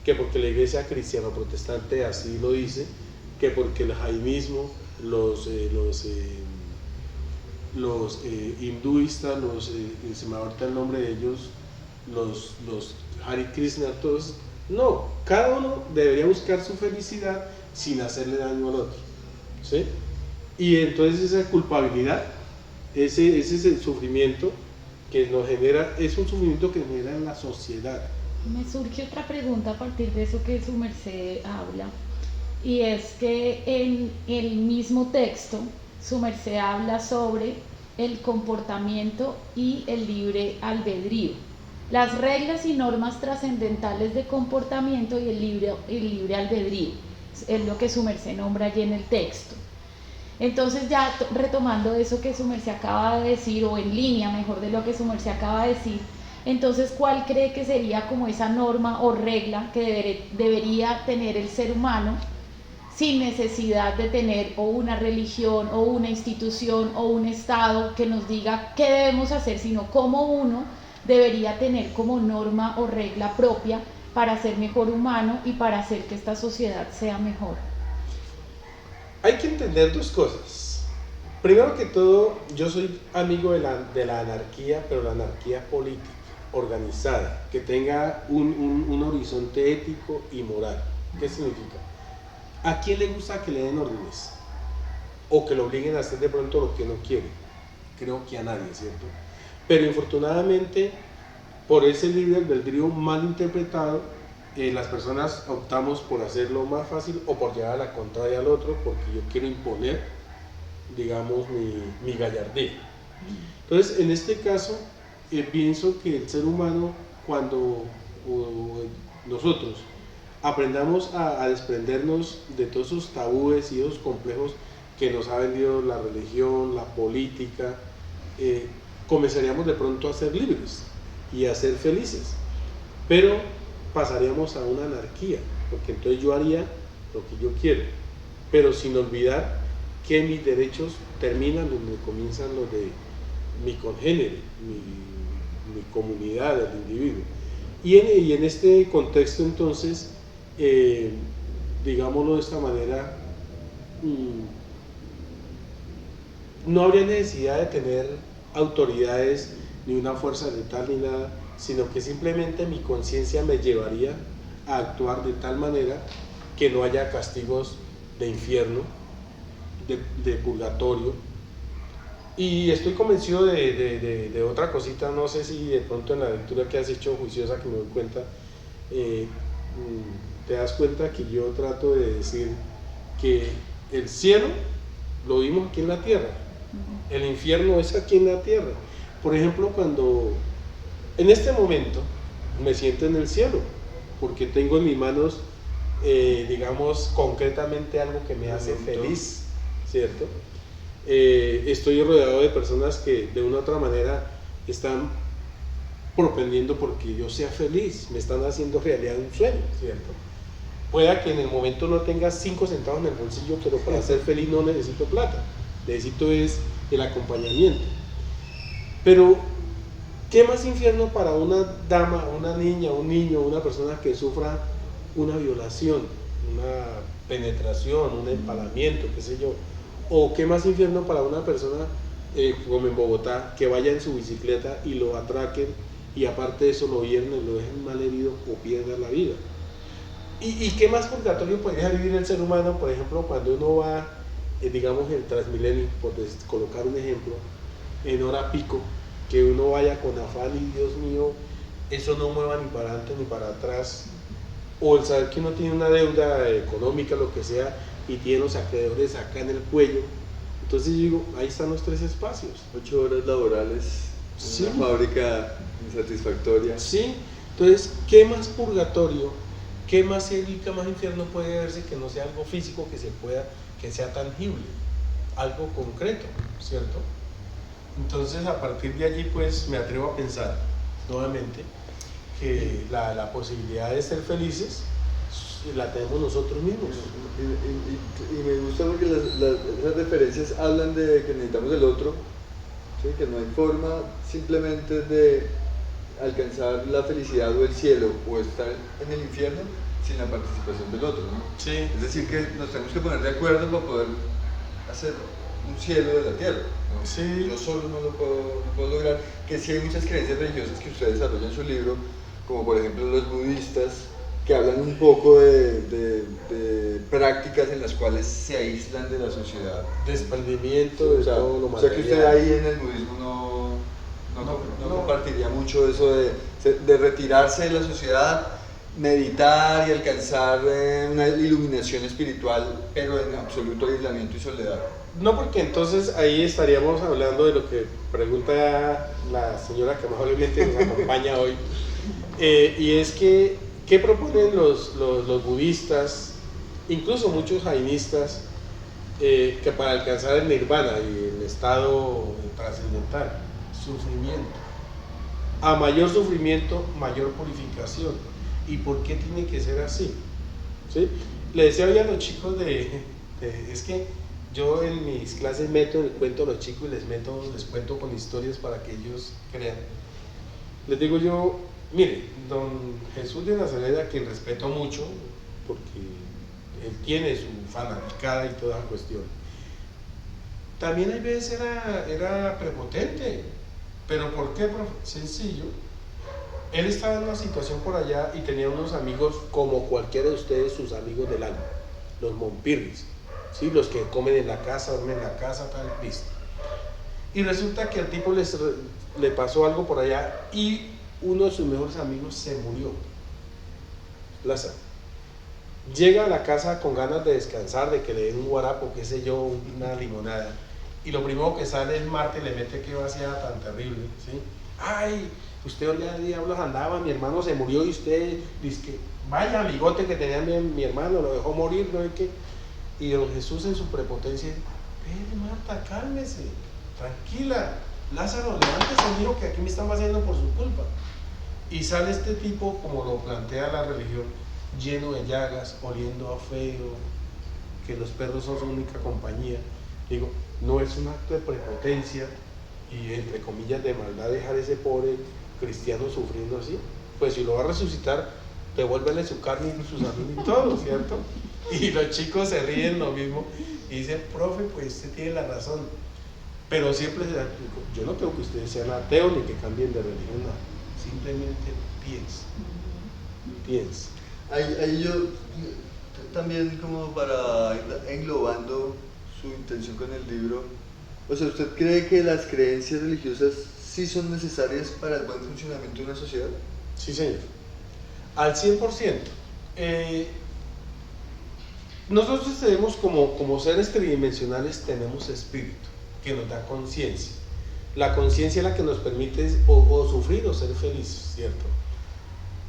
Speaker 2: que porque la Iglesia Cristiano-Protestante así lo dice, que porque el jaimismo, los hinduistas, se me ahorita el nombre de ellos, los Hare Krishna, todos, no, cada uno debería buscar su felicidad sin hacerle daño al otro, ¿sí? Y entonces esa culpabilidad, ese es el sufrimiento que nos genera, es un sufrimiento que genera en la sociedad.
Speaker 3: Me surge otra pregunta a partir de eso que su merced habla, y es que en el mismo texto su merced habla sobre el comportamiento y el libre albedrío, las reglas y normas trascendentales de comportamiento y el libre albedrío, es lo que su merced nombra allí en el texto. Entonces, ya retomando eso que su merced acaba de decir, o en línea mejor de lo que su merced acaba de decir, entonces, ¿cuál cree que sería como esa norma o regla que debería tener el ser humano sin necesidad de tener o una religión o una institución o un Estado que nos diga qué debemos hacer, sino cómo uno debería tener como norma o regla propia para ser mejor humano y para hacer que esta sociedad sea mejor?
Speaker 2: Hay que entender dos cosas. Primero que todo, yo soy amigo de la anarquía, pero la anarquía política, organizada, que tenga un horizonte ético y moral. ¿Qué significa? ¿A quién le gusta que le den órdenes? O que lo obliguen a hacer de pronto lo que no quiere. Creo que a nadie, ¿cierto? Pero infortunadamente, por ese libre albedrío mal interpretado, las personas optamos por hacerlo más fácil o por llevar a la contraria al otro porque yo quiero imponer, digamos, mi gallardía. Entonces, en este caso, pienso que el ser humano, cuando nosotros aprendamos a desprendernos de todos esos tabúes y esos complejos que nos ha vendido la religión, la política, comenzaríamos de pronto a ser libres y a ser felices, pero pasaríamos a una anarquía, porque entonces yo haría lo que yo quiero, pero sin olvidar que mis derechos terminan donde comienzan los de mi congénere, mi comunidad, el individuo. Y en este contexto entonces, digámoslo de esta manera, no habría necesidad de tener autoridades ni una fuerza letal ni nada, sino que simplemente mi conciencia me llevaría a actuar de tal manera que no haya castigos de infierno, de purgatorio. Y estoy convencido de otra cosita, no sé si de pronto en la lectura que has hecho juiciosa, que me doy cuenta, te das cuenta que yo trato de decir que el cielo lo vimos aquí en la tierra, El infierno es aquí en la tierra. Por ejemplo, cuando en este momento me siento en el cielo, porque tengo en mis manos, digamos, concretamente algo que me hace feliz, ¿cierto? Estoy rodeado de personas que de una u otra manera están propendiendo porque yo sea feliz, me están haciendo realidad un sueño, ¿cierto? Pueda que en el momento no tenga 5 centavos en el bolsillo, pero para ser feliz no necesito plata, necesito es el acompañamiento. Pero, ¿qué más infierno para una dama, una niña, un niño, una persona que sufra una violación, una penetración, un empalamiento, qué sé yo? O qué más infierno para una persona, como en Bogotá, que vaya en su bicicleta y lo atraquen y aparte de eso lo hiernen, lo dejen mal herido o pierda la vida. ¿Y qué más purgatorio podría vivir el ser humano? Por ejemplo, cuando uno va, digamos, en el Transmilenio, por colocar un ejemplo, en hora pico, que uno vaya con afán y Dios mío, eso no mueva ni para adelante ni para atrás, o el saber que uno tiene una deuda económica, lo que sea, y tiene los acreedores acá en el cuello. Entonces yo digo, ahí están los 3 espacios.
Speaker 1: 8 horas laborales,
Speaker 2: sí.
Speaker 1: Una fábrica insatisfactoria.
Speaker 2: Sí, entonces, ¿qué más purgatorio, qué más cielo y qué más infierno puede verse que no sea algo físico, que sea tangible, algo concreto, ¿cierto? Entonces, a partir de allí, pues, me atrevo a pensar, nuevamente, que la posibilidad de ser felices la tenemos nosotros mismos.
Speaker 1: Y me gusta porque esas referencias hablan de que necesitamos del otro, ¿sí? Que no hay forma simplemente de alcanzar la felicidad o el cielo o estar en el infierno sin la participación del otro, ¿no?
Speaker 2: Sí.
Speaker 1: Es decir, que nos tenemos que poner de acuerdo para poder hacer un cielo de la tierra, ¿no?
Speaker 2: Sí.
Speaker 1: Yo solo no lo puedo lograr. Que sí hay muchas creencias religiosas que usted desarrolla en su libro, como por ejemplo los budistas, que hablan un poco de prácticas en las cuales se aíslan de la sociedad.
Speaker 2: Desprendimiento de todo lo material.
Speaker 1: O sea que usted ahí en el budismo no compartiría mucho eso de retirarse de la sociedad, meditar y alcanzar una iluminación espiritual, pero en absoluto aislamiento y soledad.
Speaker 2: No, porque entonces ahí estaríamos hablando de lo que pregunta la señora que amablemente nos acompaña hoy, y es que ¿qué proponen los budistas, incluso muchos jainistas, que para alcanzar el nirvana y el estado trascendental? Sufrimiento. A mayor sufrimiento, mayor purificación. ¿Y por qué tiene que ser así? ¿Sí? Le decía hoy a los chicos es que yo en mis clases meto el cuento a los chicos y les cuento con historias para que ellos crean. Les digo yo, mire, don Jesús de Nazaret, a quien respeto mucho, porque él tiene su fanaticada y toda la cuestión, también a veces era prepotente. ¿Pero por qué, profe? Sencillo. Él estaba en una situación por allá y tenía unos amigos, como cualquiera de ustedes, sus amigos del alma, los monpirris, ¿sí? Los que comen en la casa, duermen en la casa, tal, listo. Y resulta que al tipo le pasó algo por allá y uno de sus mejores amigos se murió. Lázaro. Llega a la casa con ganas de descansar, de que le den un guarapo, qué sé yo, una limonada. Y lo primero que sale es Marte y le mete qué vacía tan terrible, ¿sí? Ay, usted olía de diablos andaba, mi hermano se murió y usted dice que vaya bigote que tenía mi hermano, lo dejó morir, no es que. Y don Jesús en su prepotencia dice, Marta, cálmese, tranquila, Lázaro, levántese, hijo, que aquí me están vaciando por su culpa. Y sale este tipo, como lo plantea la religión, lleno de llagas, oliendo a feo, que los perros son su única compañía. Digo, no es un acto de prepotencia y entre comillas de maldad dejar ese pobre cristiano sufriendo así. Pues si lo va a resucitar, devuélvele su carne y sus amigos y todo, ¿cierto? Y los chicos se ríen lo mismo y dicen, profe, pues usted tiene la razón, pero siempre se da, yo no creo que ustedes sean ateos ni que cambien de religión, no. Simplemente piensa.
Speaker 1: Ahí yo también, como para ir englobando su intención con el libro, o sea, ¿usted cree que las creencias religiosas sí son necesarias para el buen funcionamiento de una sociedad?
Speaker 2: Sí, señor, al 100%. Nosotros tenemos como seres tridimensionales, tenemos espíritu, que nos da conciencia. La conciencia es la que nos permite o sufrir o ser felices, ¿cierto?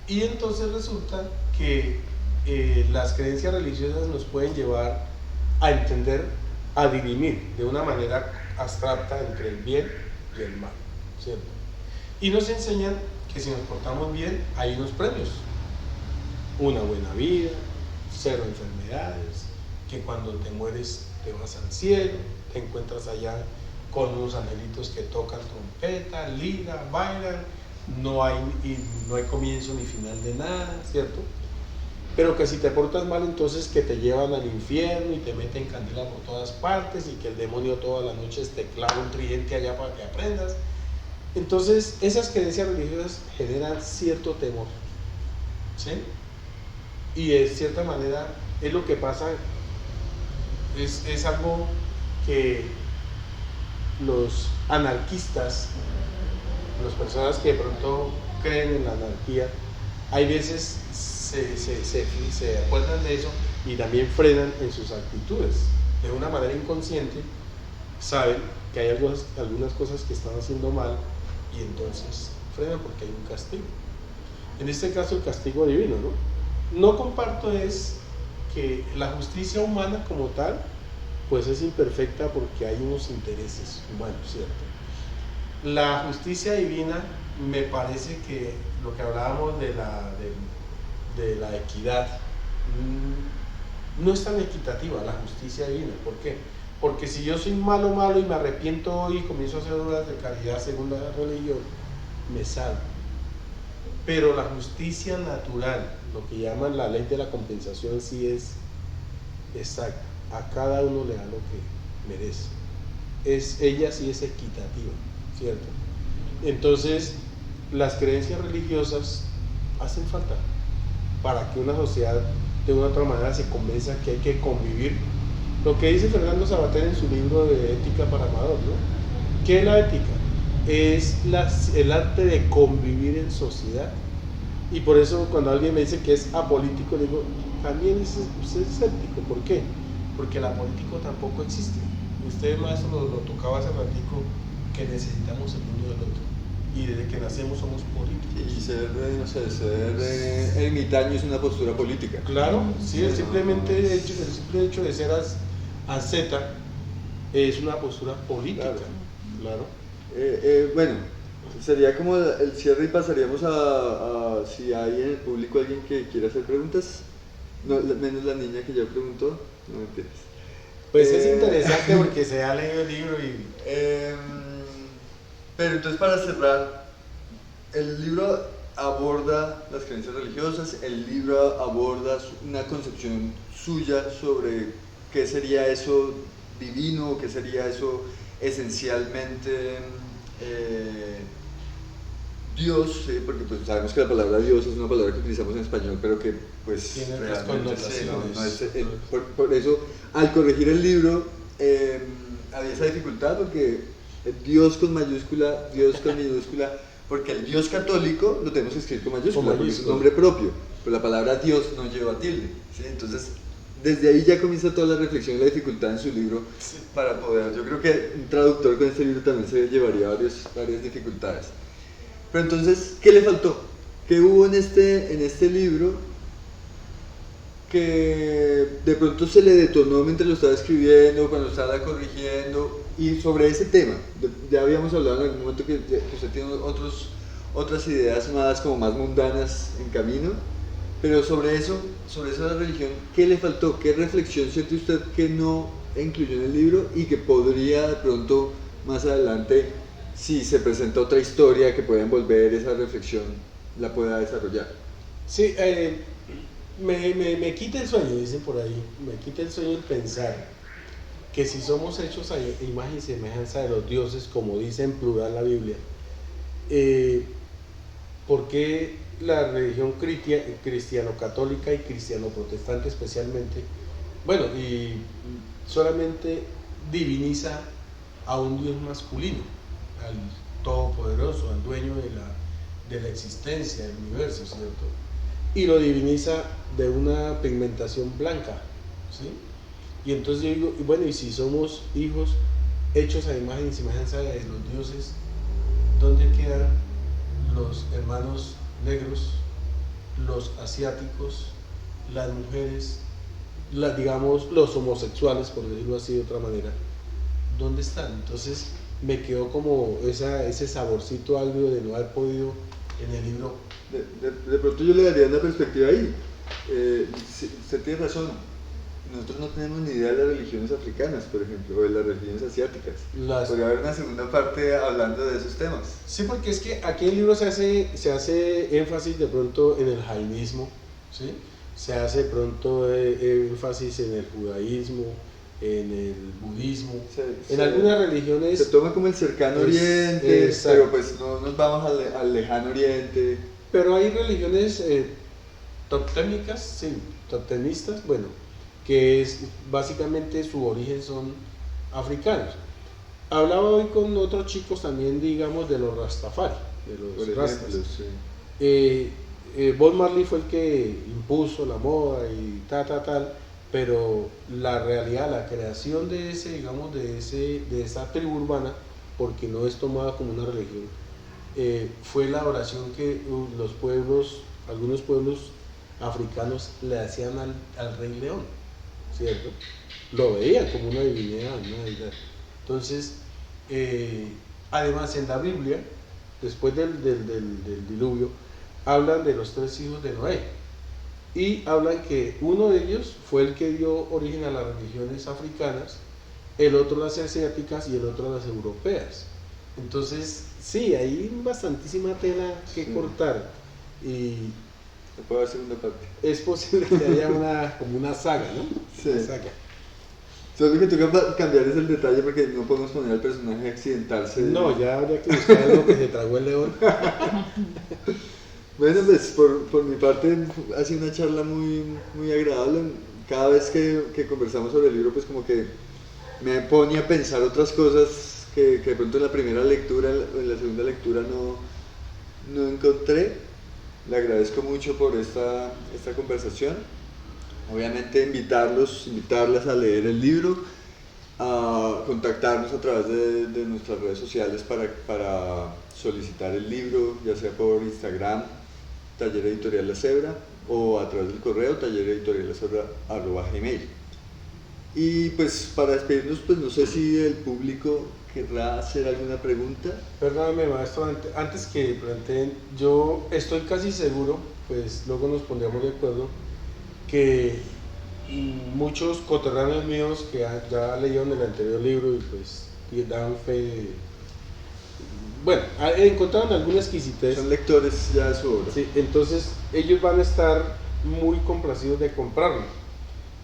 Speaker 2: Y entonces resulta que las creencias religiosas nos pueden llevar a entender, a dirimir de una manera abstracta entre el bien y el mal, ¿cierto? Y nos enseñan que si nos portamos bien hay unos premios, una buena vida, 0 enfermedades, que cuando te mueres te vas al cielo, te encuentras allá con unos angelitos que tocan trompeta, lira, bailan, no hay comienzo ni final de nada, ¿cierto? Pero que si te portas mal, entonces que te llevan al infierno y te meten candela por todas partes y que el demonio todas las noches te clava un tridente allá para que aprendas. Entonces esas creencias religiosas generan cierto temor, ¿sí? Y de cierta manera es lo que pasa, es algo que los anarquistas, las personas que de pronto creen en la anarquía, hay veces se acuerdan de eso y también frenan en sus actitudes. De una manera inconsciente saben que hay algunas cosas que están haciendo mal y entonces frenan porque hay un castigo. En este caso el castigo divino, ¿no? No comparto es que la justicia humana como tal pues es imperfecta porque hay unos intereses humanos, ¿cierto? La justicia divina me parece que lo que hablábamos de la equidad no es tan equitativa la justicia divina. ¿Por qué? Porque si yo soy malo y me arrepiento hoy y comienzo a hacer obras de caridad según la religión, me salvo. Pero la justicia natural, lo que llaman la ley de la compensación, sí es exacta. A cada uno le da lo que merece. Ella sí es equitativa, ¿cierto? Entonces, las creencias religiosas hacen falta para que una sociedad de una u otra manera se convenza que hay que convivir. Lo que dice Fernando Savater en su libro de Ética para Amador, ¿no? ¿Qué es la ética? Es el arte de convivir en sociedad. Y por eso cuando alguien me dice que es apolítico, le digo, también es escéptico. ¿Por qué? Porque el apolítico tampoco existe. Usted, maestro, lo tocaba hace ratico, que necesitamos el uno del otro. Y desde que nacemos somos políticos.
Speaker 1: Y ser ermitaño es una postura política.
Speaker 2: Claro, sí, el simple hecho de ser asceta es una postura política. Claro.
Speaker 1: Bueno, sería como el cierre y pasaríamos a si hay en el público alguien que quiera hacer preguntas. No, menos la niña que ya preguntó. No me entiendes.
Speaker 2: Pues es interesante porque se ha leído el libro y...
Speaker 1: pero entonces, para cerrar, el libro aborda las creencias religiosas, el libro aborda una concepción suya sobre qué sería eso divino, qué sería eso esencialmente Dios, ¿sí? Porque pues sabemos que la palabra Dios es una palabra que utilizamos en español, pero que pues
Speaker 2: tiene
Speaker 1: realmente no es, por eso al corregir el libro había esa dificultad, porque Dios con mayúscula, Dios con minúscula, porque el Dios católico lo tenemos que escribir con mayúscula, porque es un nombre propio, pero la palabra Dios no lleva tilde, ¿sí? Entonces desde ahí ya comienza toda la reflexión y la dificultad en su libro para poder, yo creo que un traductor con este libro también se llevaría varias dificultades. Pero entonces, ¿qué le faltó? ¿Qué hubo en este libro que de pronto se le detonó mientras lo estaba escribiendo, cuando estaba corrigiendo? Y sobre ese tema, ya habíamos hablado en algún momento que usted tiene otras ideas más mundanas en camino, pero sobre eso de la religión, ¿qué le faltó? ¿Qué reflexión siente usted que no incluyó en el libro y que podría de pronto más adelante, si se presenta otra historia que pueda envolver esa reflexión, la pueda desarrollar?
Speaker 2: Sí, me quita el sueño, dicen por ahí, me quita el sueño el pensar que si somos hechos a imagen y semejanza de los dioses, como dice en plural la Biblia, ¿por qué la religión cristiano-católica y cristiano-protestante especialmente, bueno, y solamente diviniza a un Dios masculino, al todopoderoso, al dueño de la existencia del universo, ¿cierto? Y lo diviniza de una pigmentación blanca, ¿sí? Y entonces yo digo, bueno, y si somos hijos hechos a imagen y semejanza de los dioses, ¿dónde quedan los hermanos negros, los asiáticos, las mujeres, digamos los homosexuales, por decirlo así de otra manera? ¿Dónde están? Entonces me quedó como ese saborcito agrio de no haber podido en el libro.
Speaker 1: De pronto yo le daría una perspectiva ahí. Usted tiene razón. Nosotros no tenemos ni idea de las religiones africanas, por ejemplo, o de las religiones asiáticas. Podría haber una segunda parte hablando de esos temas.
Speaker 2: Sí, porque es que aquí en el libro se hace énfasis de pronto en el jainismo, ¿sí? Se hace de pronto énfasis en el judaísmo, en el budismo, en algunas religiones.
Speaker 1: Se toma como el cercano oriente, pero pues no nos vamos al lejano oriente.
Speaker 2: Pero hay religiones totémicas, sí, totemistas, bueno, que básicamente su origen son africanos. Hablaba hoy con otros chicos también, digamos, de los Rastafari, de los Rastas. Sí. Bob Marley fue el que impuso la moda y tal, pero la realidad, la creación de de esa tribu urbana, porque no es tomada como una religión, fue la oración que algunos pueblos africanos le hacían al Rey León, ¿cierto? Lo veían como una divinidad, una deidad. Entonces, además en la Biblia, después del diluvio, hablan de los 3 hijos de Noé y hablan que uno de ellos fue el que dio origen a las religiones africanas, el otro las asiáticas y el otro las europeas. Entonces, sí, hay bastantísima tela que cortar y
Speaker 1: se puede hacer segunda parte.
Speaker 2: Es posible que haya como una saga, ¿no?
Speaker 1: Sí.
Speaker 2: Una saga.
Speaker 1: Solo que toca cambiar es el detalle porque no podemos poner al personaje a accidentarse.
Speaker 2: No, ya habría que buscar algo que se tragó el león.
Speaker 1: Bueno, pues por mi parte ha sido una charla muy agradable. Cada vez que conversamos sobre el libro, pues como que me pone a pensar otras cosas que de pronto en la primera lectura, en la segunda lectura no encontré. Le agradezco mucho por esta conversación. Obviamente invitarlas a leer el libro, a contactarnos a través de nuestras redes sociales para solicitar el libro, ya sea por Instagram, Taller Editorial La Cebra, o a través del correo tallereditoriallacebra@gmail. Y pues para despedirnos, pues no sé si el público querrá hacer alguna pregunta.
Speaker 2: Perdóname, maestro, antes que planteen, yo estoy casi seguro, pues luego nos pondríamos de acuerdo, que muchos coterráneos míos que ya leyeron el anterior libro y pues dan fe, bueno, encontraron alguna exquisitez.
Speaker 1: Son lectores ya de su obra.
Speaker 2: Sí, entonces ellos van a estar muy complacidos de comprarlo.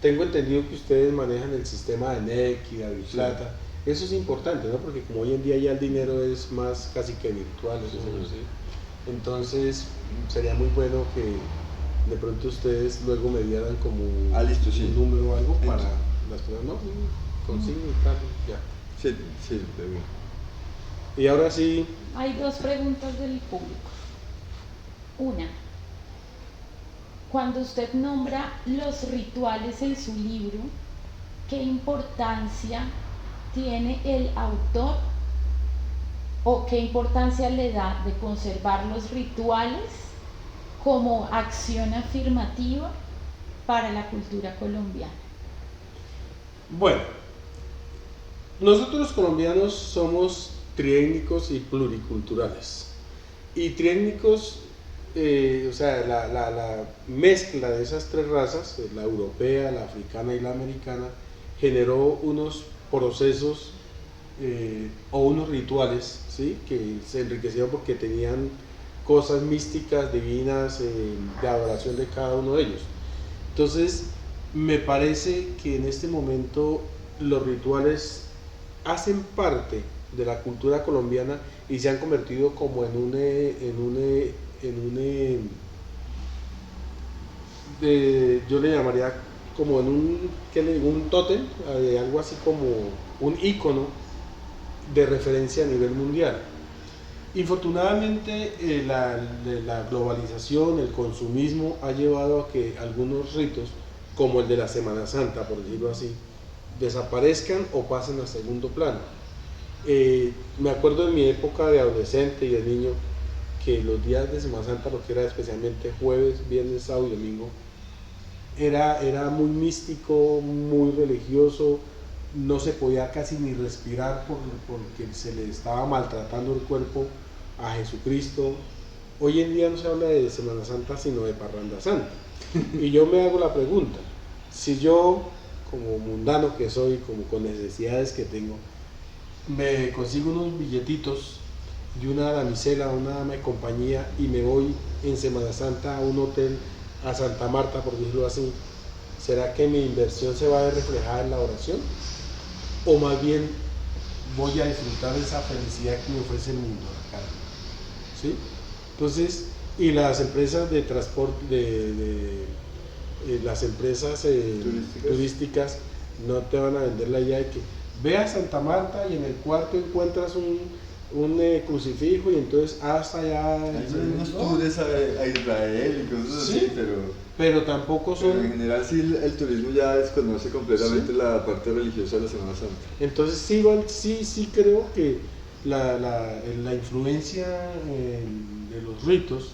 Speaker 2: Tengo entendido que ustedes manejan el sistema de NEC y de Aviplata. Sí. Eso es importante, ¿no? Porque como hoy en día ya el dinero es más casi que virtual, sí. Entonces sería muy bueno que de pronto ustedes luego me dieran como
Speaker 1: listo, sí.
Speaker 2: un número o algo para las personas, ¿no? Consigo y tal, ya.
Speaker 1: Sí, de bien.
Speaker 2: Y ahora sí.
Speaker 3: Hay 2 preguntas del público. Una, cuando usted nombra los rituales en su libro, ¿qué importancia tiene el autor o qué importancia le da de conservar los rituales como acción afirmativa para la cultura colombiana?
Speaker 2: Bueno, nosotros los colombianos somos triétnicos y pluriculturales. Y triétnicos, o sea, la mezcla de esas 3 razas, la europea, la africana y la americana, generó unos procesos o unos rituales, ¿sí? Que se enriquecieron porque tenían cosas místicas, divinas, de adoración de cada uno de ellos. Entonces, me parece que en este momento los rituales hacen parte de la cultura colombiana y se han convertido como yo le llamaría como en un tótem, algo así como un ícono de referencia a nivel mundial. Infortunadamente la globalización, el consumismo ha llevado a que algunos ritos, como el de la Semana Santa, por decirlo así, desaparezcan o pasen a segundo plano. Me acuerdo en mi época de adolescente y de niño que los días de Semana Santa, lo que era especialmente jueves, viernes, sábado y domingo, era muy místico, muy religioso, no se podía casi ni respirar porque se le estaba maltratando el cuerpo a Jesucristo. Hoy en día no se habla de Semana Santa sino de Parranda Santa. Y yo me hago la pregunta, si yo como mundano que soy, como con necesidades que tengo, me consigo unos billetitos de una damisela, una dama de compañía y me voy en Semana Santa a un hotel a Santa Marta, por decirlo así, ¿será que mi inversión se va a ver reflejada en la oración? ¿O más bien voy a disfrutar de esa felicidad que me ofrece el mundo acá? ¿Sí? Entonces, y las empresas de transporte, las empresas turísticas no te van a vender la idea de que ve a Santa Marta y en el cuarto encuentras un crucifijo y entonces hasta allá
Speaker 1: hay unos tours a Israel y cosas
Speaker 2: sí,
Speaker 1: así,
Speaker 2: pero tampoco son...
Speaker 1: Pero en general sí el turismo ya desconoce completamente
Speaker 2: sí,
Speaker 1: la parte religiosa de la Semana Santa.
Speaker 2: Entonces sí creo que la influencia de los ritos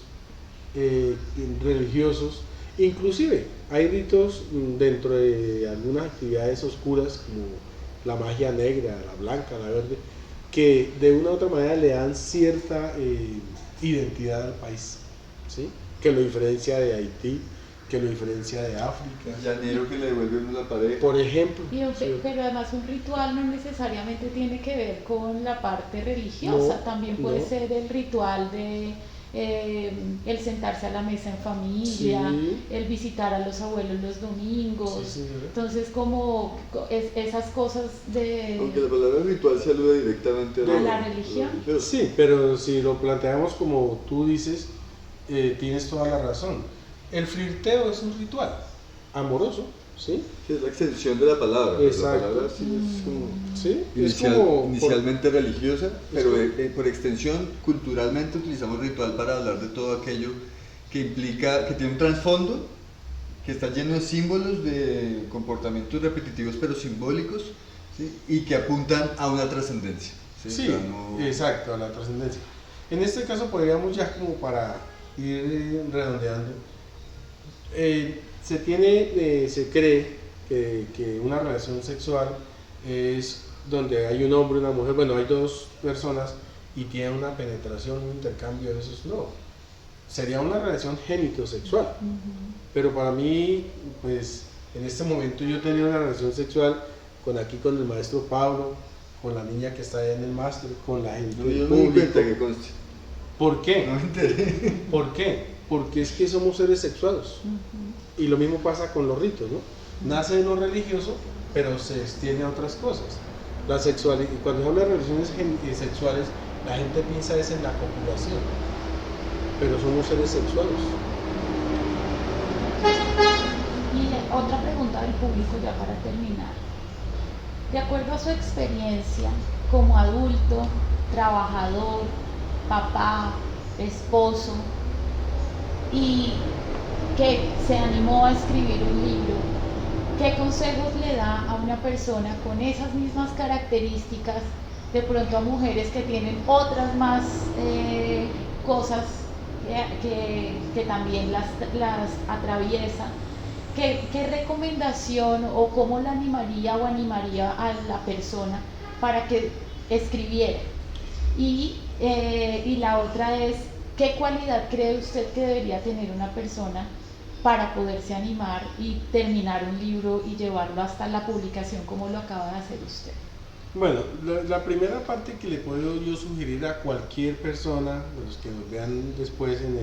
Speaker 2: religiosos, inclusive hay ritos dentro de algunas actividades oscuras como la magia negra, la blanca, la verde, que de una u otra manera le dan cierta identidad al país, ¿sí? Que lo diferencia de Haití, que lo diferencia de África.
Speaker 1: El llanero que le devuelve uno la pareja.
Speaker 2: Por ejemplo.
Speaker 3: Pero además un ritual no necesariamente tiene que ver con la parte religiosa, también puede ser el ritual de el sentarse a la mesa en familia, el visitar a los abuelos los domingos, entonces como esas cosas de...
Speaker 1: Aunque la palabra ritual se alude directamente
Speaker 3: a la religión.
Speaker 2: Sí, pero si lo planteamos como tú dices, tienes toda la razón. El flirteo es un ritual amoroso, ¿sí?
Speaker 1: Sí, es la extensión de la palabra.
Speaker 2: Exacto.
Speaker 1: La palabra sí es como,
Speaker 2: ¿sí?
Speaker 1: inicialmente religiosa, pero por extensión, culturalmente utilizamos ritual para hablar de todo aquello que implica, que tiene un trasfondo, que está lleno de símbolos, de comportamientos repetitivos pero simbólicos, ¿sí? Y que apuntan a una trascendencia.
Speaker 2: Sí, exacto, a la trascendencia. En este caso podríamos ya como para ir redondeando. Se cree que una relación sexual es donde hay un hombre y una mujer, bueno, hay dos personas y tienen una penetración, un intercambio de esos, no. Sería una relación genitosexual. Pero para mí, pues, en este momento yo tenía una relación sexual con el maestro Pablo, con la niña que está allá en el máster, con la gente del
Speaker 1: público. No me cuenta que conste.
Speaker 2: ¿Por qué?
Speaker 1: No me enteré.
Speaker 2: ¿Por qué? Porque es que somos seres sexuados. Y lo mismo pasa con los ritos, ¿no? Nace de lo religioso, pero se extiende a otras cosas. La sexualidad, y cuando se habla de relaciones sexuales, la gente piensa es en la copulación, pero somos seres sexuados.
Speaker 3: Y otra pregunta del público ya para terminar. De acuerdo a su experiencia como adulto, trabajador, papá, esposo, y que se animó a escribir un libro, ¿qué consejos le da a una persona con esas mismas características, de pronto a mujeres que tienen otras más cosas que también las atraviesan? ¿Qué recomendación o cómo la animaría o animaría a la persona para que escribiera? Y la otra es, ¿qué cualidad cree usted que debería tener una persona para poderse animar y terminar un libro y llevarlo hasta la publicación como lo acaba de hacer usted?
Speaker 2: Bueno, la primera parte que le puedo yo sugerir a cualquier persona, de los que nos vean después en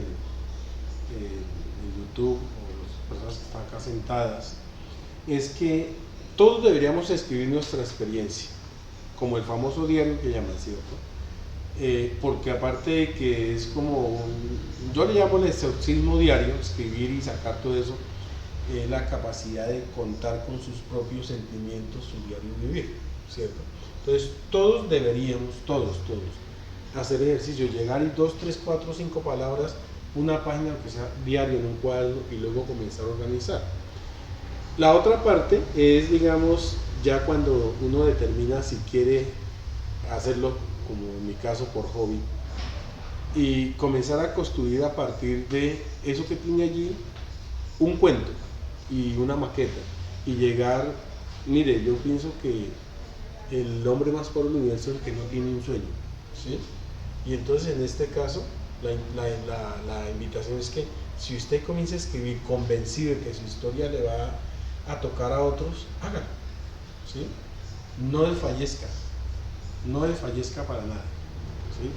Speaker 2: YouTube, o las personas que están acá sentadas, es que todos deberíamos escribir nuestra experiencia, como el famoso diario que llaman, ¿cierto? Porque aparte de que es como, yo le llamo el exorcismo diario, escribir y sacar todo eso, la capacidad de contar con sus propios sentimientos, su diario vivir, ¿cierto? Entonces todos deberíamos, todos, hacer ejercicio, llegar y 2, 3, 4, 5 palabras, una página que sea diario en un cuaderno y luego comenzar a organizar. La otra parte es, digamos, ya cuando uno determina si quiere hacerlo, como en mi caso, por hobby, y comenzar a construir a partir de eso que tiene allí un cuento y una maqueta, y llegar, mire, yo pienso que el hombre más pobre del universo es el que no tiene un sueño, ¿sí? Y entonces en este caso la invitación es que si usted comienza a escribir convencido de que su historia le va a tocar a otros, hágalo, ¿sí? No desfallezca, no desfallezca para nada, ¿sí?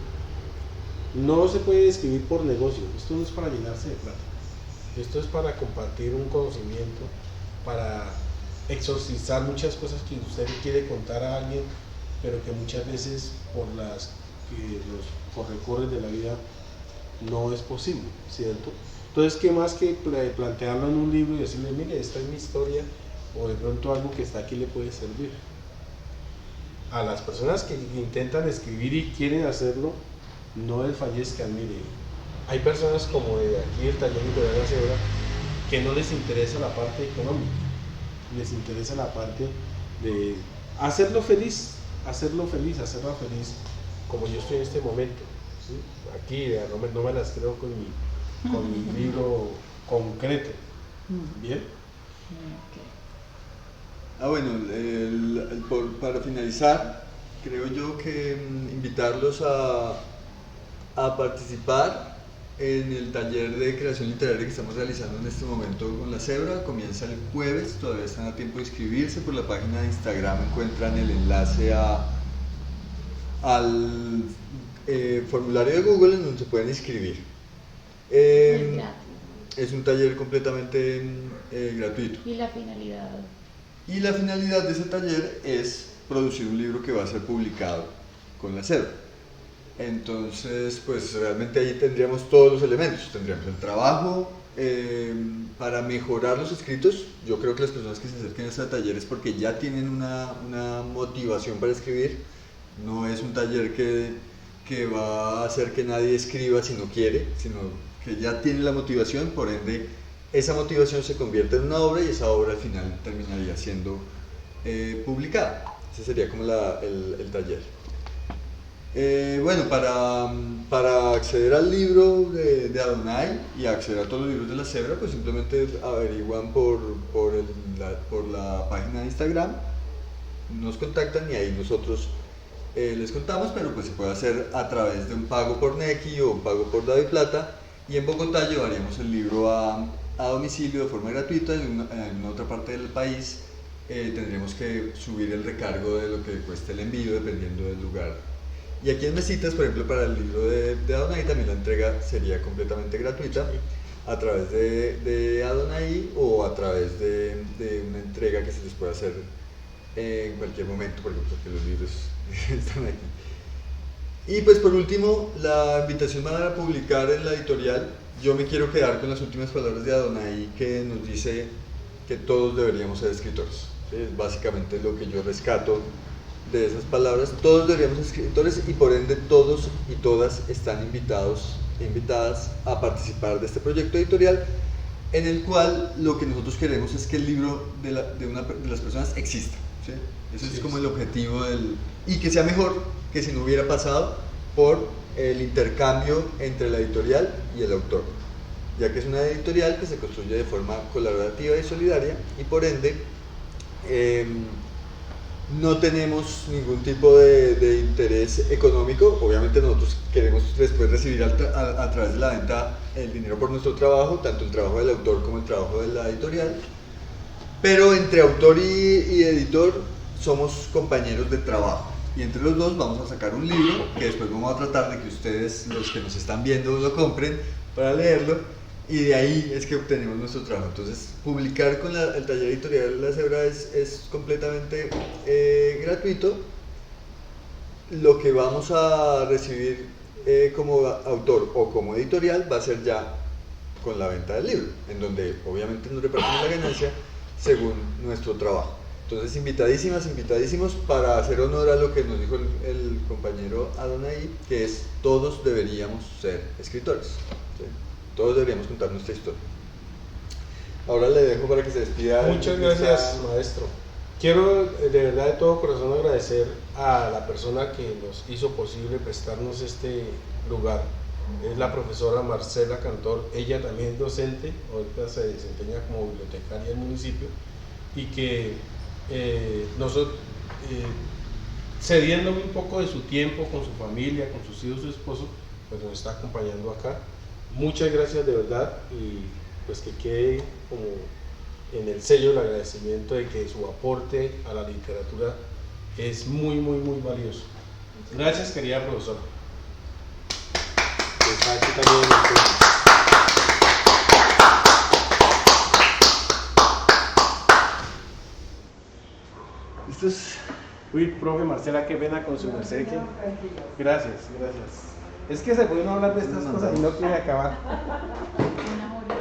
Speaker 2: No se puede escribir por negocio, esto no es para llenarse de plata, esto es para compartir un conocimiento, para exorcizar muchas cosas que usted quiere contar a alguien, pero que muchas veces por los corre-corres de la vida no es posible, ¿cierto? Entonces, ¿qué más que plantearlo en un libro y decirle, mire, esta es mi historia, o de pronto algo que está aquí le puede servir? A las personas que intentan escribir y quieren hacerlo, no desfallezcan, mire, hay personas como de aquí el taller de la Cebra que no les interesa la parte económica, les interesa la parte de hacerlo feliz, hacerla feliz como yo estoy en este momento, ¿sí? Aquí no me las creo con mi libro concreto, ¿bien?
Speaker 1: Bueno, para finalizar, creo yo que invitarlos a participar en el taller de creación literaria que estamos realizando en este momento con La Cebra. Comienza el jueves, todavía están a tiempo de inscribirse. Por la página de Instagram encuentran el enlace al formulario de Google en donde se pueden inscribir. Es un taller completamente gratuito.
Speaker 3: ¿Y la finalidad?
Speaker 1: Y la finalidad de ese taller es producir un libro que va a ser publicado con La Cebra. Entonces, pues realmente ahí tendríamos todos los elementos. Tendríamos el trabajo para mejorar los escritos. Yo creo que las personas que se acerquen a este taller es porque ya tienen una motivación para escribir. No es un taller que va a hacer que nadie escriba si no quiere, sino que ya tiene la motivación, por ende esa motivación se convierte en una obra y esa obra al final terminaría siendo publicada. Ese sería como el taller. Bueno, para acceder al libro de Adonai y acceder a todos los libros de La Cebra, pues simplemente averiguan por la página de Instagram, nos contactan y ahí nosotros les contamos, pero pues se puede hacer a través de un pago por Nequi o un pago por DaviPlata, y en Bogotá llevaríamos el libro a domicilio de forma gratuita. En otra parte del país tendríamos que subir el recargo de lo que cueste el envío dependiendo del lugar. Y aquí en Mesitas, por ejemplo, para el libro de Adonai también la entrega sería completamente gratuita a través de Adonai o a través de una entrega que se les puede hacer en cualquier momento, porque los libros están aquí. Y pues por último, la invitación a publicar en la editorial. Yo me quiero quedar con las últimas palabras de Adonai, que nos dice que todos deberíamos ser escritores. ¿Sí? Es básicamente lo que yo rescato de esas palabras. Todos deberíamos ser escritores y por ende todos y todas están invitadas a participar de este proyecto editorial, en el cual lo que nosotros queremos es que el libro de las personas exista. ¿Sí? Ese es como el objetivo y que sea mejor que si no hubiera pasado por el intercambio entre la editorial y el autor, ya que es una editorial que se construye de forma colaborativa y solidaria y por ende no tenemos ningún tipo de interés económico. Obviamente nosotros queremos después recibir a través de la venta el dinero por nuestro trabajo, tanto el trabajo del autor como el trabajo de la editorial, pero entre autor y editor somos compañeros de trabajo y entre los dos vamos a sacar un libro que después vamos a tratar de que ustedes, los que nos están viendo, lo compren para leerlo, y de ahí es que obtenemos nuestro trabajo. Entonces publicar con el taller editorial La Cebra es completamente gratuito. Lo que vamos a recibir como autor o como editorial va a ser ya con la venta del libro, en donde obviamente nos repartimos la ganancia según nuestro trabajo. Entonces invitadísimos para hacer honor a lo que nos dijo el compañero Adonai, que es todos deberíamos ser escritores, ¿sí? Todos deberíamos contar nuestra historia. Ahora le dejo para que se despida.
Speaker 2: Muchas gracias, maestro. quiero de verdad de todo corazón agradecer a la persona que nos hizo posible prestarnos este lugar. Es la profesora Marcela Cantor. Ella también es docente, ahorita se desempeña como bibliotecaria del municipio, y que nosotros, cediéndome un poco de su tiempo con su familia, con sus hijos, su esposo, pues nos está acompañando acá. Muchas gracias de verdad, y pues que quede como en el sello el agradecimiento de que su aporte a la literatura es muy valioso. Gracias, querida profesora. Pues aquí también,
Speaker 1: Esto es...
Speaker 2: uy, profe Marcela, qué pena con su merced. Gracias. Es que se puede no hablar de estas cosas y no quiere acabar.
Speaker 3: Una hora.